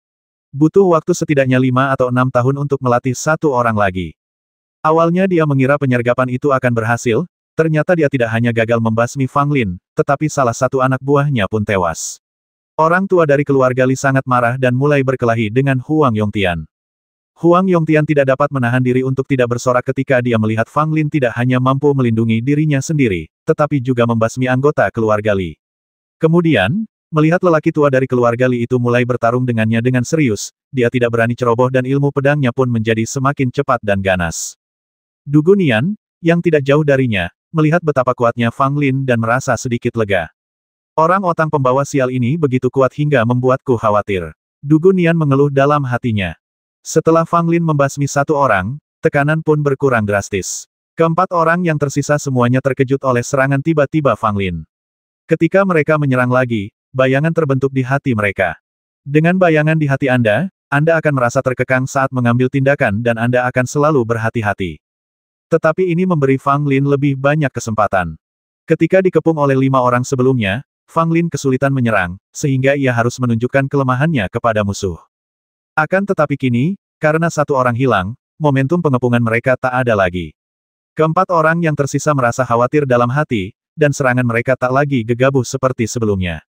Butuh waktu setidaknya 5 atau 6 tahun untuk melatih 1 orang lagi. Awalnya dia mengira penyergapan itu akan berhasil, ternyata dia tidak hanya gagal membasmi Fang Lin, tetapi salah satu anak buahnya pun tewas. Orang tua dari keluarga Li sangat marah dan mulai berkelahi dengan Huang Yongtian. Huang Yongtian tidak dapat menahan diri untuk tidak bersorak ketika dia melihat Fang Lin tidak hanya mampu melindungi dirinya sendiri, tetapi juga membasmi anggota keluarga Li. Kemudian, melihat lelaki tua dari keluarga Li itu mulai bertarung dengannya dengan serius, dia tidak berani ceroboh dan ilmu pedangnya pun menjadi semakin cepat dan ganas. Du Gunian, yang tidak jauh darinya, melihat betapa kuatnya Fang Lin dan merasa sedikit lega. Orang otang pembawa sial ini begitu kuat hingga membuatku khawatir. Du Gunian mengeluh dalam hatinya. Setelah Fang Lin membasmi 1 orang, tekanan pun berkurang drastis. Keempat orang yang tersisa semuanya terkejut oleh serangan tiba-tiba Fang Lin. Ketika mereka menyerang lagi, bayangan terbentuk di hati mereka. Dengan bayangan di hati Anda akan merasa terkekang saat mengambil tindakan dan Anda akan selalu berhati-hati. Tetapi ini memberi Fang Lin lebih banyak kesempatan. Ketika dikepung oleh 5 orang sebelumnya, Fang Lin kesulitan menyerang, sehingga ia harus menunjukkan kelemahannya kepada musuh. Akan tetapi kini, karena 1 orang hilang, momentum pengepungan mereka tak ada lagi. Keempat orang yang tersisa merasa khawatir dalam hati, dan serangan mereka tak lagi gegabah seperti sebelumnya.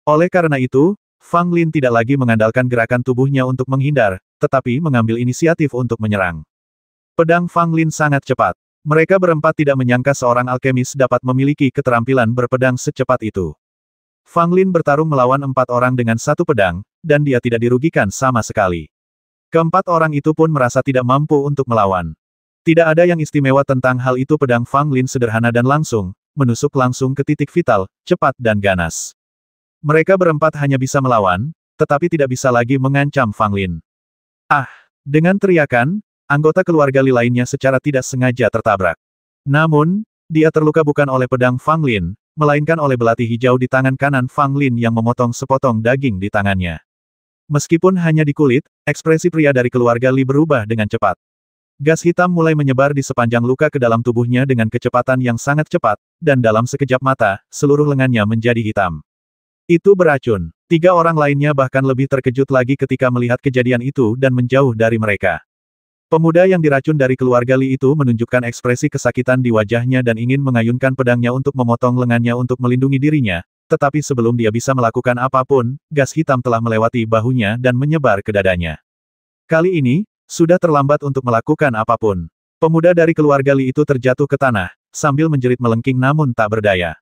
Oleh karena itu, Fang Lin tidak lagi mengandalkan gerakan tubuhnya untuk menghindar, tetapi mengambil inisiatif untuk menyerang. Pedang Fang Lin sangat cepat. Mereka berempat tidak menyangka seorang alkemis dapat memiliki keterampilan berpedang secepat itu. Fang Lin bertarung melawan 4 orang dengan 1 pedang, dan dia tidak dirugikan sama sekali. Keempat orang itu pun merasa tidak mampu untuk melawan. Tidak ada yang istimewa tentang hal itu. Pedang Fang Lin sederhana dan langsung, menusuk langsung ke titik vital, cepat dan ganas. Mereka berempat hanya bisa melawan, tetapi tidak bisa lagi mengancam Fang Lin. Ah! Dengan teriakan, anggota keluarga Li lainnya secara tidak sengaja tertabrak. Namun, dia terluka bukan oleh pedang Fang Lin, melainkan oleh belati hijau di tangan kanan Fang Lin yang memotong sepotong daging di tangannya. Meskipun hanya di kulit, ekspresi pria dari keluarga Li berubah dengan cepat. Gas hitam mulai menyebar di sepanjang luka ke dalam tubuhnya dengan kecepatan yang sangat cepat, dan dalam sekejap mata, seluruh lengannya menjadi hitam. Itu beracun. 3 orang lainnya bahkan lebih terkejut lagi ketika melihat kejadian itu dan menjauh dari mereka. Pemuda yang diracun dari keluarga Li itu menunjukkan ekspresi kesakitan di wajahnya dan ingin mengayunkan pedangnya untuk memotong lengannya untuk melindungi dirinya, tetapi sebelum dia bisa melakukan apapun, gas hitam telah melewati bahunya dan menyebar ke dadanya. Kali ini, sudah terlambat untuk melakukan apapun. Pemuda dari keluarga Li itu terjatuh ke tanah, sambil menjerit melengking namun tak berdaya.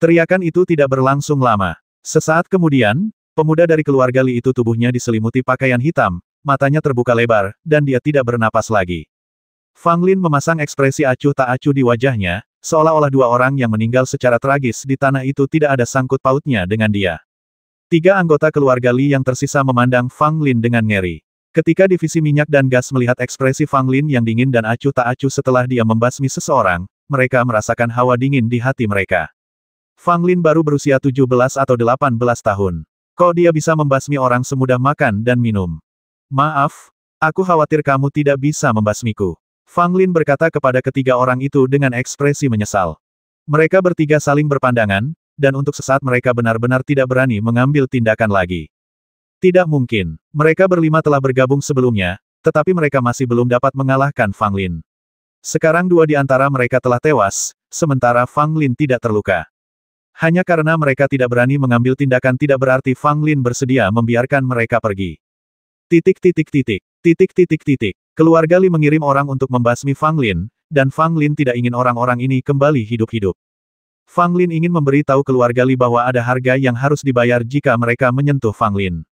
Teriakan itu tidak berlangsung lama. Sesaat kemudian, pemuda dari keluarga Li itu tubuhnya diselimuti pakaian hitam, matanya terbuka lebar, dan dia tidak bernapas lagi. Fang Lin memasang ekspresi acuh tak acuh di wajahnya, seolah-olah 2 orang yang meninggal secara tragis di tanah itu tidak ada sangkut pautnya dengan dia. 3 anggota keluarga Li yang tersisa memandang Fang Lin dengan ngeri. Ketika divisi minyak dan gas melihat ekspresi Fang Lin yang dingin dan acuh tak acuh setelah dia membasmi seseorang, mereka merasakan hawa dingin di hati mereka. Fang Lin baru berusia 17 atau 18 tahun. Kok dia bisa membasmi orang semudah makan dan minum? Maaf, aku khawatir kamu tidak bisa membasmiku. Fang Lin berkata kepada ketiga orang itu dengan ekspresi menyesal. Mereka bertiga saling berpandangan, dan untuk sesaat mereka benar-benar tidak berani mengambil tindakan lagi. Tidak mungkin. Mereka berlima telah bergabung sebelumnya, tetapi mereka masih belum dapat mengalahkan Fang Lin. Sekarang dua di antara mereka telah tewas, sementara Fang Lin tidak terluka. Hanya karena mereka tidak berani mengambil tindakan tidak berarti Fang Lin bersedia membiarkan mereka pergi. Keluarga Li mengirim orang untuk membasmi Fang Lin, dan Fang Lin tidak ingin orang-orang ini kembali hidup-hidup. Fang Lin ingin memberitahu keluarga Li bahwa ada harga yang harus dibayar jika mereka menyentuh Fang Lin.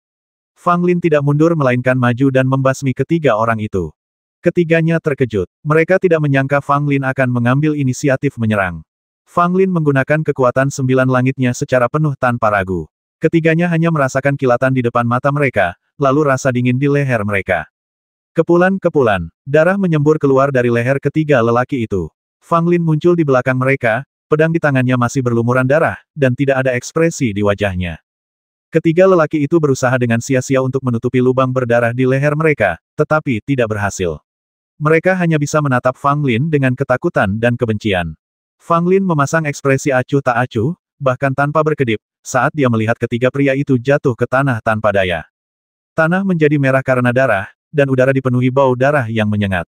Fang Lin tidak mundur melainkan maju dan membasmi ketiga orang itu. Ketiganya terkejut. Mereka tidak menyangka Fang Lin akan mengambil inisiatif menyerang. Fang Lin menggunakan kekuatan 9 langitnya secara penuh tanpa ragu. Ketiganya hanya merasakan kilatan di depan mata mereka, lalu rasa dingin di leher mereka. Kepulan-kepulan. Darah menyembur keluar dari leher ketiga lelaki itu. Fang Lin muncul di belakang mereka, pedang di tangannya masih berlumuran darah, dan tidak ada ekspresi di wajahnya. Ketiga lelaki itu berusaha dengan sia-sia untuk menutupi lubang berdarah di leher mereka, tetapi tidak berhasil. Mereka hanya bisa menatap Fang Lin dengan ketakutan dan kebencian. Fang Lin memasang ekspresi acuh tak acuh, bahkan tanpa berkedip, saat dia melihat ketiga pria itu jatuh ke tanah tanpa daya. Tanah menjadi merah karena darah, dan udara dipenuhi bau darah yang menyengat.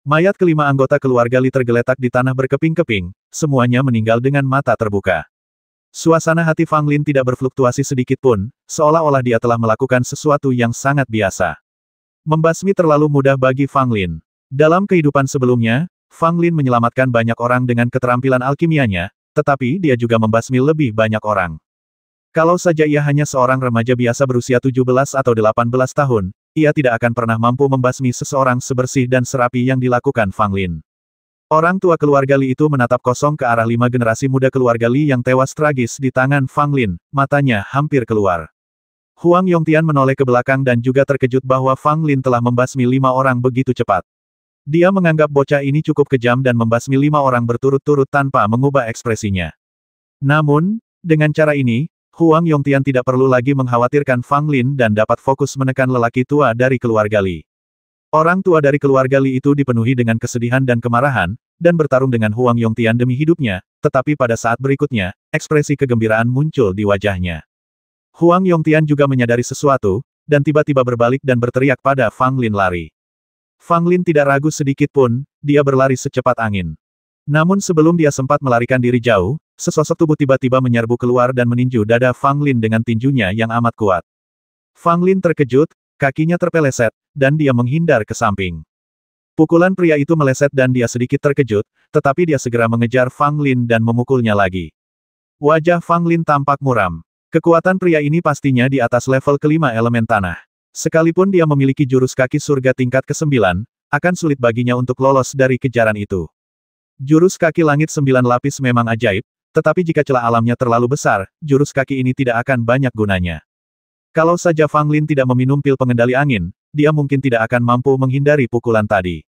Mayat kelima anggota keluarga Li tergeletak di tanah berkeping-keping, semuanya meninggal dengan mata terbuka. Suasana hati Fang Lin tidak berfluktuasi sedikit pun, seolah-olah dia telah melakukan sesuatu yang sangat biasa. Membasmi terlalu mudah bagi Fang Lin. Dalam kehidupan sebelumnya, Fang Lin menyelamatkan banyak orang dengan keterampilan alkimianya, tetapi dia juga membasmi lebih banyak orang. Kalau saja ia hanya seorang remaja biasa berusia 17 atau 18 tahun, ia tidak akan pernah mampu membasmi seseorang sebersih dan serapi yang dilakukan Fang Lin. Orang tua keluarga Li itu menatap kosong ke arah 5 generasi muda keluarga Li yang tewas tragis di tangan Fang Lin, matanya hampir keluar. Huang Yongtian menoleh ke belakang dan juga terkejut bahwa Fang Lin telah membasmi 5 orang begitu cepat. Dia menganggap bocah ini cukup kejam dan membasmi 5 orang berturut-turut tanpa mengubah ekspresinya. Namun, dengan cara ini, Huang Yongtian tidak perlu lagi mengkhawatirkan Fang Lin dan dapat fokus menekan lelaki tua dari keluarga Li. Orang tua dari keluarga Li itu dipenuhi dengan kesedihan dan kemarahan, dan bertarung dengan Huang Yongtian demi hidupnya, tetapi pada saat berikutnya, ekspresi kegembiraan muncul di wajahnya. Huang Yongtian juga menyadari sesuatu, dan tiba-tiba berbalik dan berteriak pada Fang Lin lari. Fang Lin tidak ragu sedikit pun, dia berlari secepat angin. Namun sebelum dia sempat melarikan diri jauh, sesosok tubuh tiba-tiba menyerbu keluar dan meninju dada Fang Lin dengan tinjunya yang amat kuat. Fang Lin terkejut, kakinya terpeleset, dan dia menghindar ke samping. Pukulan pria itu meleset dan dia sedikit terkejut, tetapi dia segera mengejar Fang Lin dan memukulnya lagi. Wajah Fang Lin tampak muram. Kekuatan pria ini pastinya di atas level kelima elemen tanah. Sekalipun dia memiliki jurus kaki surga tingkat ke-9, akan sulit baginya untuk lolos dari kejaran itu. Jurus kaki langit 9 lapis memang ajaib, tetapi jika celah alamnya terlalu besar, jurus kaki ini tidak akan banyak gunanya. Kalau saja Fang Lin tidak meminum pil pengendali angin, dia mungkin tidak akan mampu menghindari pukulan tadi.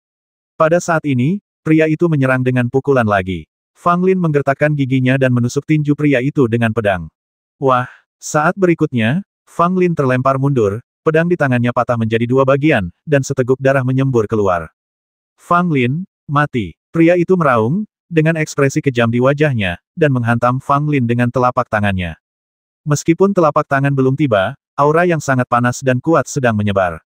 Pada saat ini, pria itu menyerang dengan pukulan lagi. Fang Lin menggertakkan giginya dan menusuk tinju pria itu dengan pedang. Wah! Saat berikutnya, Fang Lin terlempar mundur, pedang di tangannya patah menjadi 2 bagian, dan seteguk darah menyembur keluar. Fang Lin, mati! Pria itu meraung, dengan ekspresi kejam di wajahnya, dan menghantam Fang Lin dengan telapak tangannya. Meskipun telapak tangan belum tiba, aura yang sangat panas dan kuat sedang menyebar.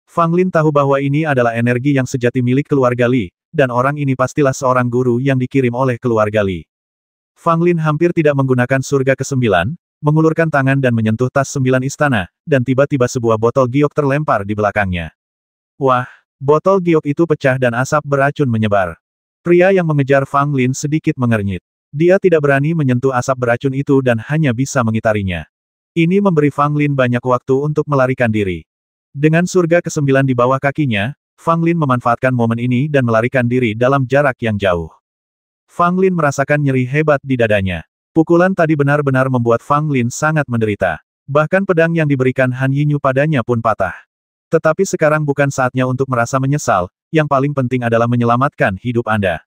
Fang Lin tahu bahwa ini adalah energi yang sejati milik keluarga Li, dan orang ini pastilah seorang guru yang dikirim oleh keluarga Li. Fang Lin hampir tidak menggunakan surga ke-9, mengulurkan tangan dan menyentuh tas 9 istana, dan tiba-tiba sebuah botol giok terlempar di belakangnya. Wah! Botol giok itu pecah dan asap beracun menyebar. Pria yang mengejar Fang Lin sedikit mengernyit. Dia tidak berani menyentuh asap beracun itu dan hanya bisa mengitarinya. Ini memberi Fang Lin banyak waktu untuk melarikan diri. Dengan surga ke-9 di bawah kakinya, Fang Lin memanfaatkan momen ini dan melarikan diri dalam jarak yang jauh. Fang Lin merasakan nyeri hebat di dadanya. Pukulan tadi benar-benar membuat Fang Lin sangat menderita. Bahkan pedang yang diberikan Han Yinyu padanya pun patah. Tetapi sekarang bukan saatnya untuk merasa menyesal, yang paling penting adalah menyelamatkan hidup Anda.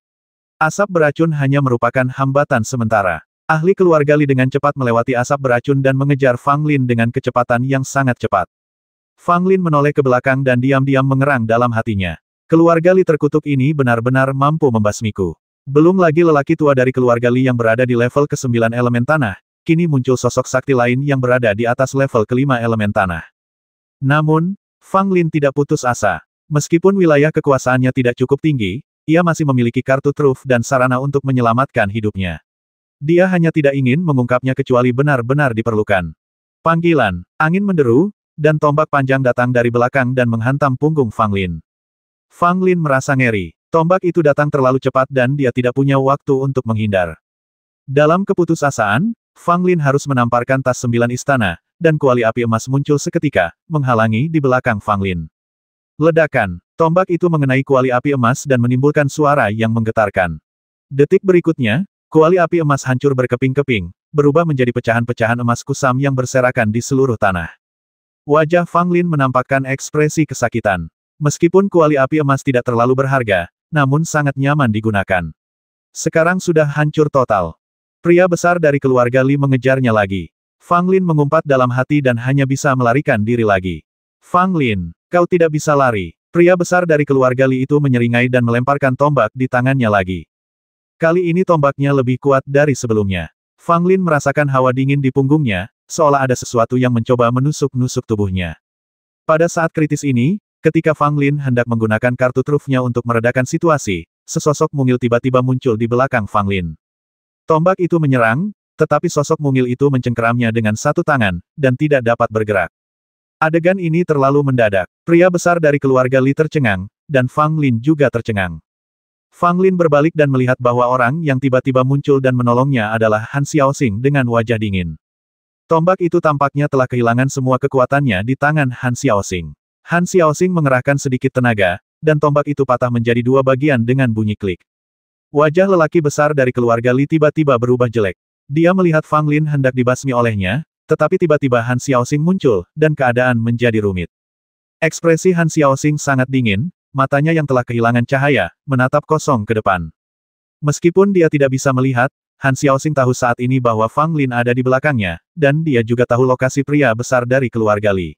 Asap beracun hanya merupakan hambatan sementara. Ahli keluarga Li dengan cepat melewati asap beracun dan mengejar Fang Lin dengan kecepatan yang sangat cepat. Fang Lin menoleh ke belakang dan diam-diam mengerang dalam hatinya. Keluarga Li terkutuk ini benar-benar mampu membasmiku. Belum lagi lelaki tua dari keluarga Li yang berada di level ke-9 elemen tanah, kini muncul sosok sakti lain yang berada di atas level kelima elemen tanah. Namun, Fang Lin tidak putus asa. Meskipun wilayah kekuasaannya tidak cukup tinggi, ia masih memiliki kartu truf dan sarana untuk menyelamatkan hidupnya. Dia hanya tidak ingin mengungkapnya kecuali benar-benar diperlukan. Panggilan, angin menderu, dan tombak panjang datang dari belakang dan menghantam punggung Fang Lin. Fang Lin merasa ngeri. Tombak itu datang terlalu cepat dan dia tidak punya waktu untuk menghindar. Dalam keputusasaan, Fang Lin harus menamparkan tas 9 istana, dan kuali api emas muncul seketika, menghalangi di belakang Fang Lin. Ledakan, tombak itu mengenai kuali api emas dan menimbulkan suara yang menggetarkan. Detik berikutnya, kuali api emas hancur berkeping-keping, berubah menjadi pecahan-pecahan emas kusam yang berserakan di seluruh tanah. Wajah Fang Lin menampakkan ekspresi kesakitan. Meskipun kuali api emas tidak terlalu berharga, namun sangat nyaman digunakan. Sekarang sudah hancur total. Pria besar dari keluarga Li mengejarnya lagi. Fang Lin mengumpat dalam hati dan hanya bisa melarikan diri lagi. Fang Lin, kau tidak bisa lari. Pria besar dari keluarga Li itu menyeringai dan melemparkan tombak di tangannya lagi. Kali ini tombaknya lebih kuat dari sebelumnya. Fang Lin merasakan hawa dingin di punggungnya, seolah ada sesuatu yang mencoba menusuk-nusuk tubuhnya. Pada saat kritis ini, ketika Fang Lin hendak menggunakan kartu trufnya untuk meredakan situasi, sesosok mungil tiba-tiba muncul di belakang Fang Lin. Tombak itu menyerang, tetapi sosok mungil itu mencengkeramnya dengan satu tangan, dan tidak dapat bergerak. Adegan ini terlalu mendadak. Pria besar dari keluarga Li tercengang, dan Fang Lin juga tercengang. Fang Lin berbalik dan melihat bahwa orang yang tiba-tiba muncul dan menolongnya adalah Han Xiaoxing dengan wajah dingin. Tombak itu tampaknya telah kehilangan semua kekuatannya di tangan Han Xiaoxing. Han Xiaoxing mengerahkan sedikit tenaga, dan tombak itu patah menjadi dua bagian dengan bunyi klik. Wajah lelaki besar dari keluarga Li tiba-tiba berubah jelek. Dia melihat Fang Lin hendak dibasmi olehnya, tetapi tiba-tiba Han Xiaoxing muncul, dan keadaan menjadi rumit. Ekspresi Han Xiaoxing sangat dingin, matanya yang telah kehilangan cahaya, menatap kosong ke depan. Meskipun dia tidak bisa melihat, Han Xiaoxing tahu saat ini bahwa Fang Lin ada di belakangnya, dan dia juga tahu lokasi pria besar dari keluarga Li.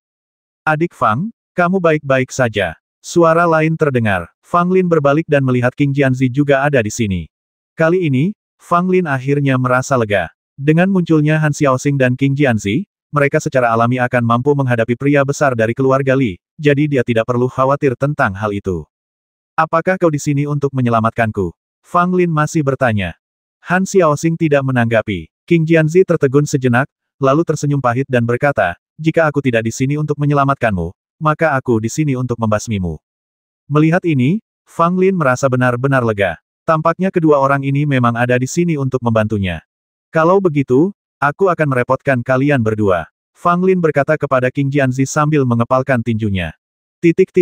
Adik Fang, kamu baik-baik saja. Suara lain terdengar. Fang Lin berbalik dan melihat Qing Jianzi juga ada di sini. Kali ini, Fang Lin akhirnya merasa lega. Dengan munculnya Han Xiaoxing dan Qing Jianzi, mereka secara alami akan mampu menghadapi pria besar dari keluarga Li, jadi dia tidak perlu khawatir tentang hal itu. Apakah kau di sini untuk menyelamatkanku? Fang Lin masih bertanya. Han Xiaoxing tidak menanggapi. Qing Jianzi tertegun sejenak, lalu tersenyum pahit dan berkata, jika aku tidak di sini untuk menyelamatkanmu, maka aku di sini untuk membasmimu. Melihat ini, Fang Lin merasa benar-benar lega. Tampaknya kedua orang ini memang ada di sini untuk membantunya. Kalau begitu, aku akan merepotkan kalian berdua. Fang Lin berkata kepada Qing Jianzi sambil mengepalkan tinjunya. Titik.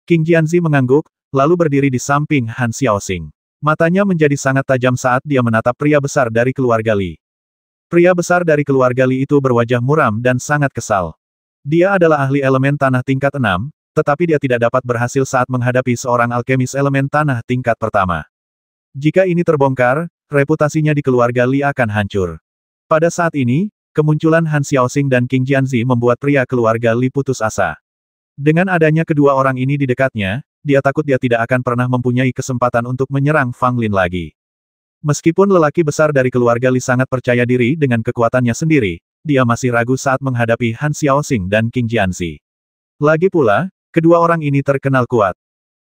Qing Jianzi mengangguk, lalu berdiri di samping Han Xiaoxing. Matanya menjadi sangat tajam saat dia menatap pria besar dari keluarga Li. Pria besar dari keluarga Li itu berwajah muram dan sangat kesal. Dia adalah ahli elemen tanah tingkat 6, tetapi dia tidak dapat berhasil saat menghadapi seorang alkemis elemen tanah tingkat pertama. Jika ini terbongkar, reputasinya di keluarga Li akan hancur. Pada saat ini, kemunculan Han Xiaoxing dan Qing Jianzi membuat pria keluarga Li putus asa. Dengan adanya kedua orang ini di dekatnya, dia takut dia tidak akan pernah mempunyai kesempatan untuk menyerang Fang Lin lagi. Meskipun lelaki besar dari keluarga Li sangat percaya diri dengan kekuatannya sendiri, dia masih ragu saat menghadapi Han Xiaoxing dan Qing Jianzi. Lagi pula, kedua orang ini terkenal kuat.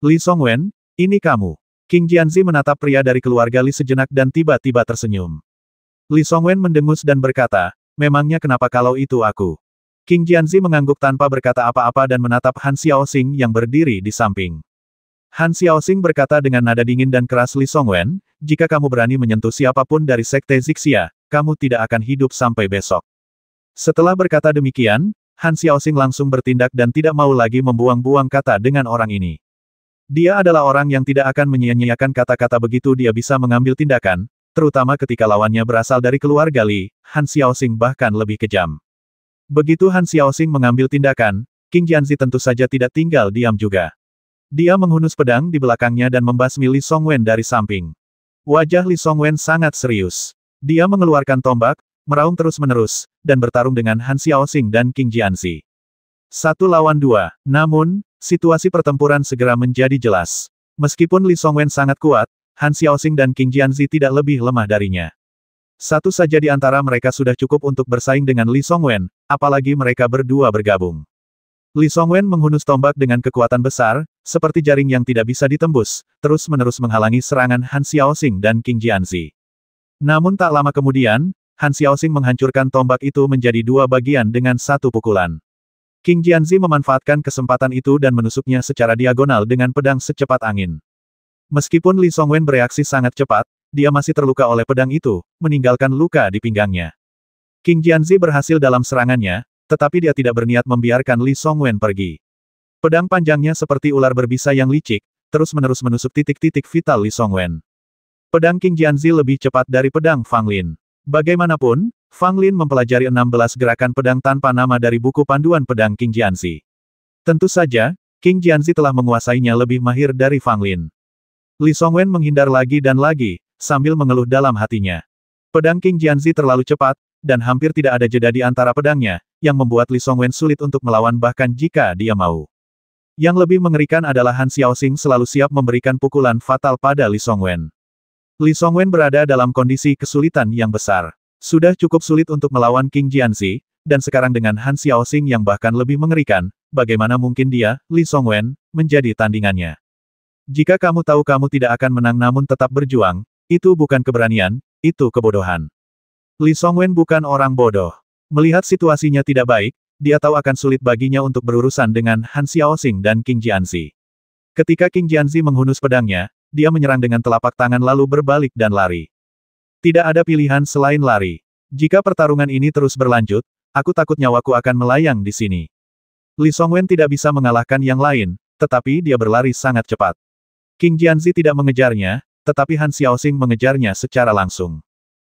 Li Songwen, ini kamu. Qing Jianzi menatap pria dari keluarga Li sejenak dan tiba-tiba tersenyum. Li Songwen mendengus dan berkata, memangnya kenapa kalau itu aku? Qing Jianzi mengangguk tanpa berkata apa-apa dan menatap Han Xiaoxing yang berdiri di samping. Han Xiaoxing berkata dengan nada dingin dan keras, Li Songwen, jika kamu berani menyentuh siapapun dari Sekte Zixia, kamu tidak akan hidup sampai besok. Setelah berkata demikian, Han Xiaoxing langsung bertindak dan tidak mau lagi membuang-buang kata dengan orang ini. Dia adalah orang yang tidak akan menyia-nyiakan kata-kata begitu dia bisa mengambil tindakan, terutama ketika lawannya berasal dari keluarga Li, Han Xiaoxing bahkan lebih kejam. Begitu Han Xiaoxing mengambil tindakan, Qing Jianzi tentu saja tidak tinggal diam juga. Dia menghunus pedang di belakangnya dan membasmi Li Songwen dari samping. Wajah Li Songwen sangat serius. Dia mengeluarkan tombak, meraung terus-menerus, dan bertarung dengan Han Xiaoxing dan Qing Jianzi. 1 lawan 2. Namun, situasi pertempuran segera menjadi jelas. Meskipun Li Songwen sangat kuat, Han Xiaoxing dan Qing Jianzi tidak lebih lemah darinya. Satu saja di antara mereka sudah cukup untuk bersaing dengan Li Songwen, apalagi mereka berdua bergabung. Li Songwen menghunus tombak dengan kekuatan besar, seperti jaring yang tidak bisa ditembus, terus-menerus menghalangi serangan Han Xiaoxing dan Qing Jianzi. Namun tak lama kemudian, Han Xiaoxing menghancurkan tombak itu menjadi dua bagian dengan satu pukulan. Qing Jianzi memanfaatkan kesempatan itu dan menusuknya secara diagonal dengan pedang secepat angin. Meskipun Li Songwen bereaksi sangat cepat, dia masih terluka oleh pedang itu, meninggalkan luka di pinggangnya. Qing Jianzi berhasil dalam serangannya, tetapi dia tidak berniat membiarkan Li Songwen pergi. Pedang panjangnya seperti ular berbisa yang licik, terus-menerus menusuk titik-titik vital Li Songwen. Pedang Qing Jianzi lebih cepat dari pedang Fang Lin. Bagaimanapun, Fang Lin mempelajari 16 gerakan pedang tanpa nama dari buku panduan pedang Qing Jianzi. Tentu saja, Qing Jianzi telah menguasainya lebih mahir dari Fang Lin. Li Songwen menghindar lagi dan lagi, sambil mengeluh dalam hatinya. Pedang Qing Jianzi terlalu cepat, dan hampir tidak ada jeda di antara pedangnya, yang membuat Li Songwen sulit untuk melawan bahkan jika dia mau. Yang lebih mengerikan adalah Han Xiaoxing selalu siap memberikan pukulan fatal pada Li Songwen. Li Songwen berada dalam kondisi kesulitan yang besar. Sudah cukup sulit untuk melawan Qing Jianzi, dan sekarang dengan Han Xiaoxing yang bahkan lebih mengerikan, bagaimana mungkin dia, Li Songwen, menjadi tandingannya. Jika kamu tahu kamu tidak akan menang namun tetap berjuang, itu bukan keberanian, itu kebodohan. Li Songwen bukan orang bodoh. Melihat situasinya tidak baik, dia tahu akan sulit baginya untuk berurusan dengan Han Xiaoxing dan Qing Jianzi. Ketika Qing Jianzi menghunus pedangnya, dia menyerang dengan telapak tangan lalu berbalik dan lari. Tidak ada pilihan selain lari. Jika pertarungan ini terus berlanjut, aku takut nyawaku akan melayang di sini. Li Songwen tidak bisa mengalahkan yang lain, tetapi dia berlari sangat cepat. Qing Jianzi tidak mengejarnya, tetapi Han Xiaoxing mengejarnya secara langsung.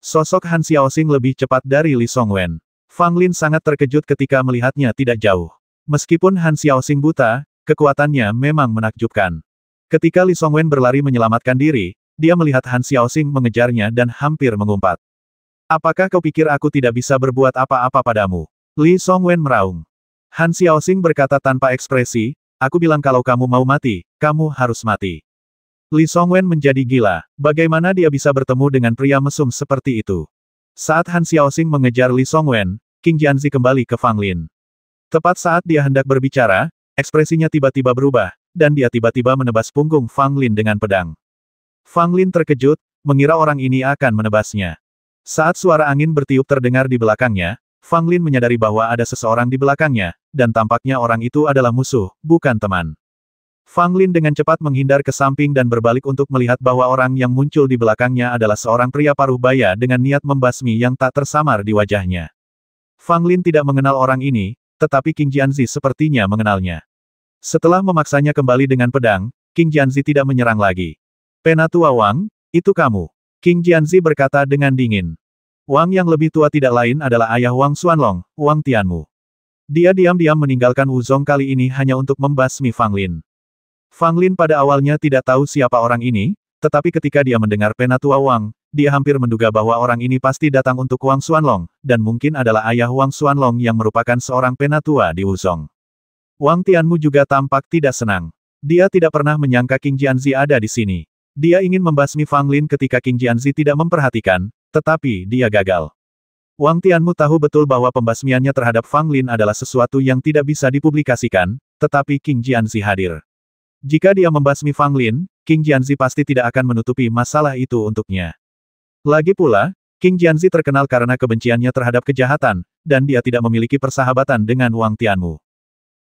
Sosok Han Xiaoxing lebih cepat dari Li Songwen. Fang Lin sangat terkejut ketika melihatnya tidak jauh. Meskipun Han Xiaoxing buta, kekuatannya memang menakjubkan. Ketika Li Songwen berlari menyelamatkan diri, dia melihat Han Xiaoxing mengejarnya dan hampir mengumpat. Apakah kau pikir aku tidak bisa berbuat apa-apa padamu? Li Songwen meraung. Han Xiaoxing berkata tanpa ekspresi, aku bilang kalau kamu mau mati, kamu harus mati. Li Songwen menjadi gila. Bagaimana dia bisa bertemu dengan pria mesum seperti itu? Saat Han Xiaoxing mengejar Li Songwen, Qing Jianzi kembali ke Fang Lin. Tepat saat dia hendak berbicara, ekspresinya tiba-tiba berubah, dan dia tiba-tiba menebas punggung Fang Lin dengan pedang. Fang Lin terkejut, mengira orang ini akan menebasnya. Saat suara angin bertiup terdengar di belakangnya, Fang Lin menyadari bahwa ada seseorang di belakangnya, dan tampaknya orang itu adalah musuh, bukan teman. Fang Lin dengan cepat menghindar ke samping dan berbalik untuk melihat bahwa orang yang muncul di belakangnya adalah seorang pria paruh baya dengan niat membasmi yang tak tersamar di wajahnya. Fang Lin tidak mengenal orang ini, tetapi Qing Jianzi sepertinya mengenalnya. Setelah memaksanya kembali dengan pedang, Qing Jianzi tidak menyerang lagi. Penatua Wang, itu kamu. Qing Jianzi berkata dengan dingin. Wang yang lebih tua tidak lain adalah ayah Wang Xuanlong, Wang Tianmu. Dia diam-diam meninggalkan Wuzong kali ini hanya untuk membasmi Fang Lin. Fang Lin pada awalnya tidak tahu siapa orang ini, tetapi ketika dia mendengar Penatua Wang, dia hampir menduga bahwa orang ini pasti datang untuk Wang Xuanlong, dan mungkin adalah ayah Wang Xuanlong yang merupakan seorang penatua di Wuzong. Wang Tianmu juga tampak tidak senang. Dia tidak pernah menyangka Qing Jianzi ada di sini. Dia ingin membasmi Fang Lin ketika Qing Jianzi tidak memperhatikan, tetapi dia gagal. Wang Tianmu tahu betul bahwa pembasmiannya terhadap Fang Lin adalah sesuatu yang tidak bisa dipublikasikan, tetapi Qing Jianzi hadir. Jika dia membasmi Fang Lin, Qing Jianzi pasti tidak akan menutupi masalah itu untuknya. Lagi pula, Qing Jianzi terkenal karena kebenciannya terhadap kejahatan, dan dia tidak memiliki persahabatan dengan Wang Tianmu.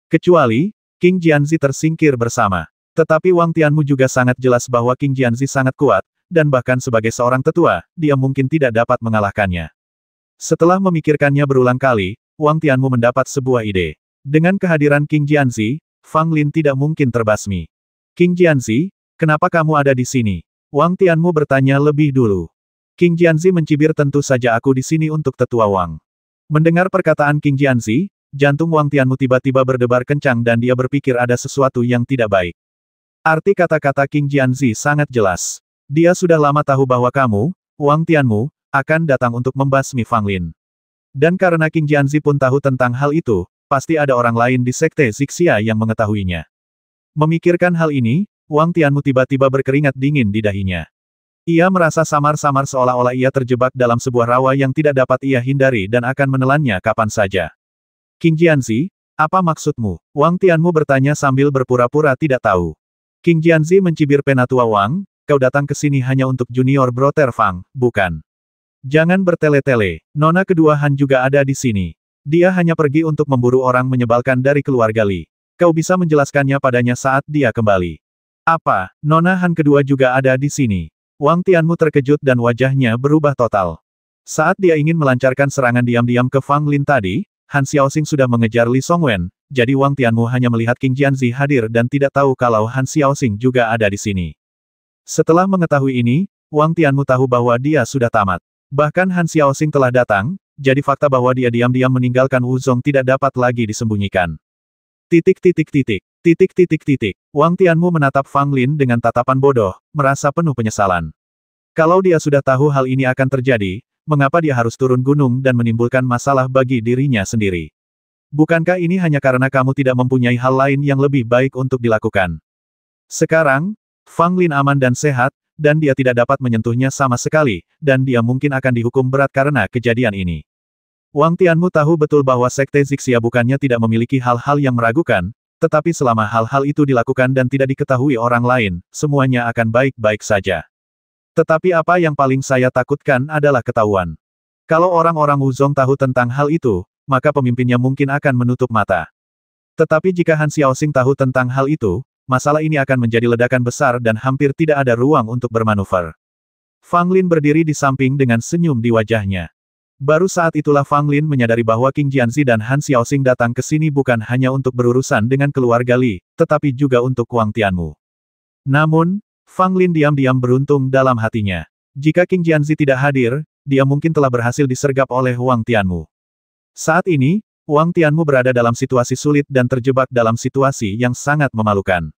Kecuali, Qing Jianzi tersingkir bersama. Tetapi Wang Tianmu juga sangat jelas bahwa Qing Jianzi sangat kuat, dan bahkan sebagai seorang tetua, dia mungkin tidak dapat mengalahkannya. Setelah memikirkannya berulang kali, Wang Tianmu mendapat sebuah ide. Dengan kehadiran Qing Jianzi, Fang Lin tidak mungkin terbasmi. Qing Jianzi, kenapa kamu ada di sini? Wang Tianmu bertanya lebih dulu. Qing Jianzi mencibir, tentu saja aku di sini untuk tetua Wang. Mendengar perkataan Qing Jianzi, jantung Wang Tianmu tiba-tiba berdebar kencang dan dia berpikir ada sesuatu yang tidak baik. Arti kata-kata Qing Jianzi sangat jelas. Dia sudah lama tahu bahwa kamu, Wang Tianmu, akan datang untuk membasmi Fang Lin. Dan karena Qing Jianzi pun tahu tentang hal itu, pasti ada orang lain di Sekte Zixia yang mengetahuinya. Memikirkan hal ini, Wang Tianmu tiba-tiba berkeringat dingin di dahinya. Ia merasa samar-samar seolah-olah ia terjebak dalam sebuah rawa yang tidak dapat ia hindari dan akan menelannya kapan saja. King Jianzi, apa maksudmu? Wang Tianmu bertanya sambil berpura-pura tidak tahu. King Jianzi mencibir Penatua Wang, kau datang ke sini hanya untuk junior Brother Fang, bukan? Jangan bertele-tele, nona kedua Han juga ada di sini. Dia hanya pergi untuk memburu orang menyebalkan dari keluarga Li. Kau bisa menjelaskannya padanya saat dia kembali. Apa, nona Han kedua juga ada di sini? Wang Tianmu terkejut dan wajahnya berubah total. Saat dia ingin melancarkan serangan diam-diam ke Fang Lin tadi, Han Xiaoxing sudah mengejar Li Songwen, jadi Wang Tianmu hanya melihat King Jianzi hadir dan tidak tahu kalau Han Xiaoxing juga ada di sini. Setelah mengetahui ini, Wang Tianmu tahu bahwa dia sudah tamat. Bahkan Han Xiaoxing telah datang, jadi fakta bahwa dia diam-diam meninggalkan Wuzong tidak dapat lagi disembunyikan. Wang Tianmu menatap Fang Lin dengan tatapan bodoh, merasa penuh penyesalan. Kalau dia sudah tahu hal ini akan terjadi, mengapa dia harus turun gunung dan menimbulkan masalah bagi dirinya sendiri? Bukankah ini hanya karena kamu tidak mempunyai hal lain yang lebih baik untuk dilakukan? Sekarang, Fang Lin aman dan sehat, dan dia tidak dapat menyentuhnya sama sekali, dan dia mungkin akan dihukum berat karena kejadian ini. Wang Tianmu tahu betul bahwa Sekte Zixia bukannya tidak memiliki hal-hal yang meragukan, tetapi selama hal-hal itu dilakukan dan tidak diketahui orang lain, semuanya akan baik-baik saja. Tetapi apa yang paling saya takutkan adalah ketahuan. Kalau orang-orang Wuzong tahu tentang hal itu, maka pemimpinnya mungkin akan menutup mata. Tetapi jika Han Xiaoxing tahu tentang hal itu, masalah ini akan menjadi ledakan besar dan hampir tidak ada ruang untuk bermanuver. Fang Lin berdiri di samping dengan senyum di wajahnya. Baru saat itulah Fang Lin menyadari bahwa King Jianzi dan Han Xiaoxing datang ke sini bukan hanya untuk berurusan dengan keluarga Li, tetapi juga untuk Wang Tianmu. Namun, Fang Lin diam-diam beruntung dalam hatinya. Jika King Jianzi tidak hadir, dia mungkin telah berhasil disergap oleh Wang Tianmu. Saat ini, Wang Tianmu berada dalam situasi sulit dan terjebak dalam situasi yang sangat memalukan.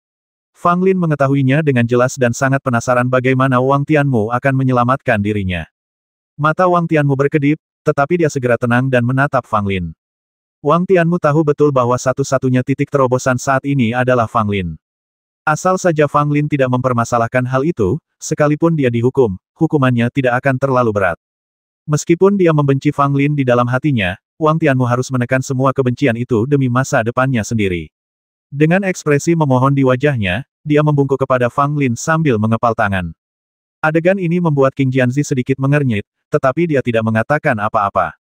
Fang Lin mengetahuinya dengan jelas dan sangat penasaran bagaimana Wang Tianmu akan menyelamatkan dirinya. Mata Wang Tianmu berkedip, tetapi dia segera tenang dan menatap Fang Lin. Wang Tianmu tahu betul bahwa satu-satunya titik terobosan saat ini adalah Fang Lin. Asal saja Fang Lin tidak mempermasalahkan hal itu, sekalipun dia dihukum, hukumannya tidak akan terlalu berat. Meskipun dia membenci Fang Lin di dalam hatinya, Wang Tianmu harus menekan semua kebencian itu demi masa depannya sendiri. Dengan ekspresi memohon di wajahnya, dia membungkuk kepada Fang Lin sambil mengepal tangan. Adegan ini membuat King Jianzi sedikit mengernyit, tetapi dia tidak mengatakan apa-apa.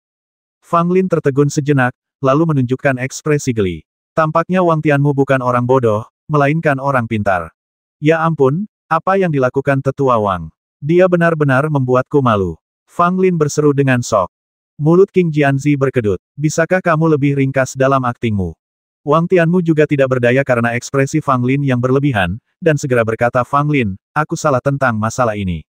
Fang Lin tertegun sejenak, lalu menunjukkan ekspresi geli. Tampaknya Wang Tianmu bukan orang bodoh, melainkan orang pintar. Ya ampun, apa yang dilakukan tetua Wang? Dia benar-benar membuatku malu. Fang Lin berseru dengan sok. Mulut King Jianzi berkedut. Bisakah kamu lebih ringkas dalam aktingmu? Wang Tianmu juga tidak berdaya karena ekspresi Fang Lin yang berlebihan, dan segera berkata Fang Lin, aku salah tentang masalah ini.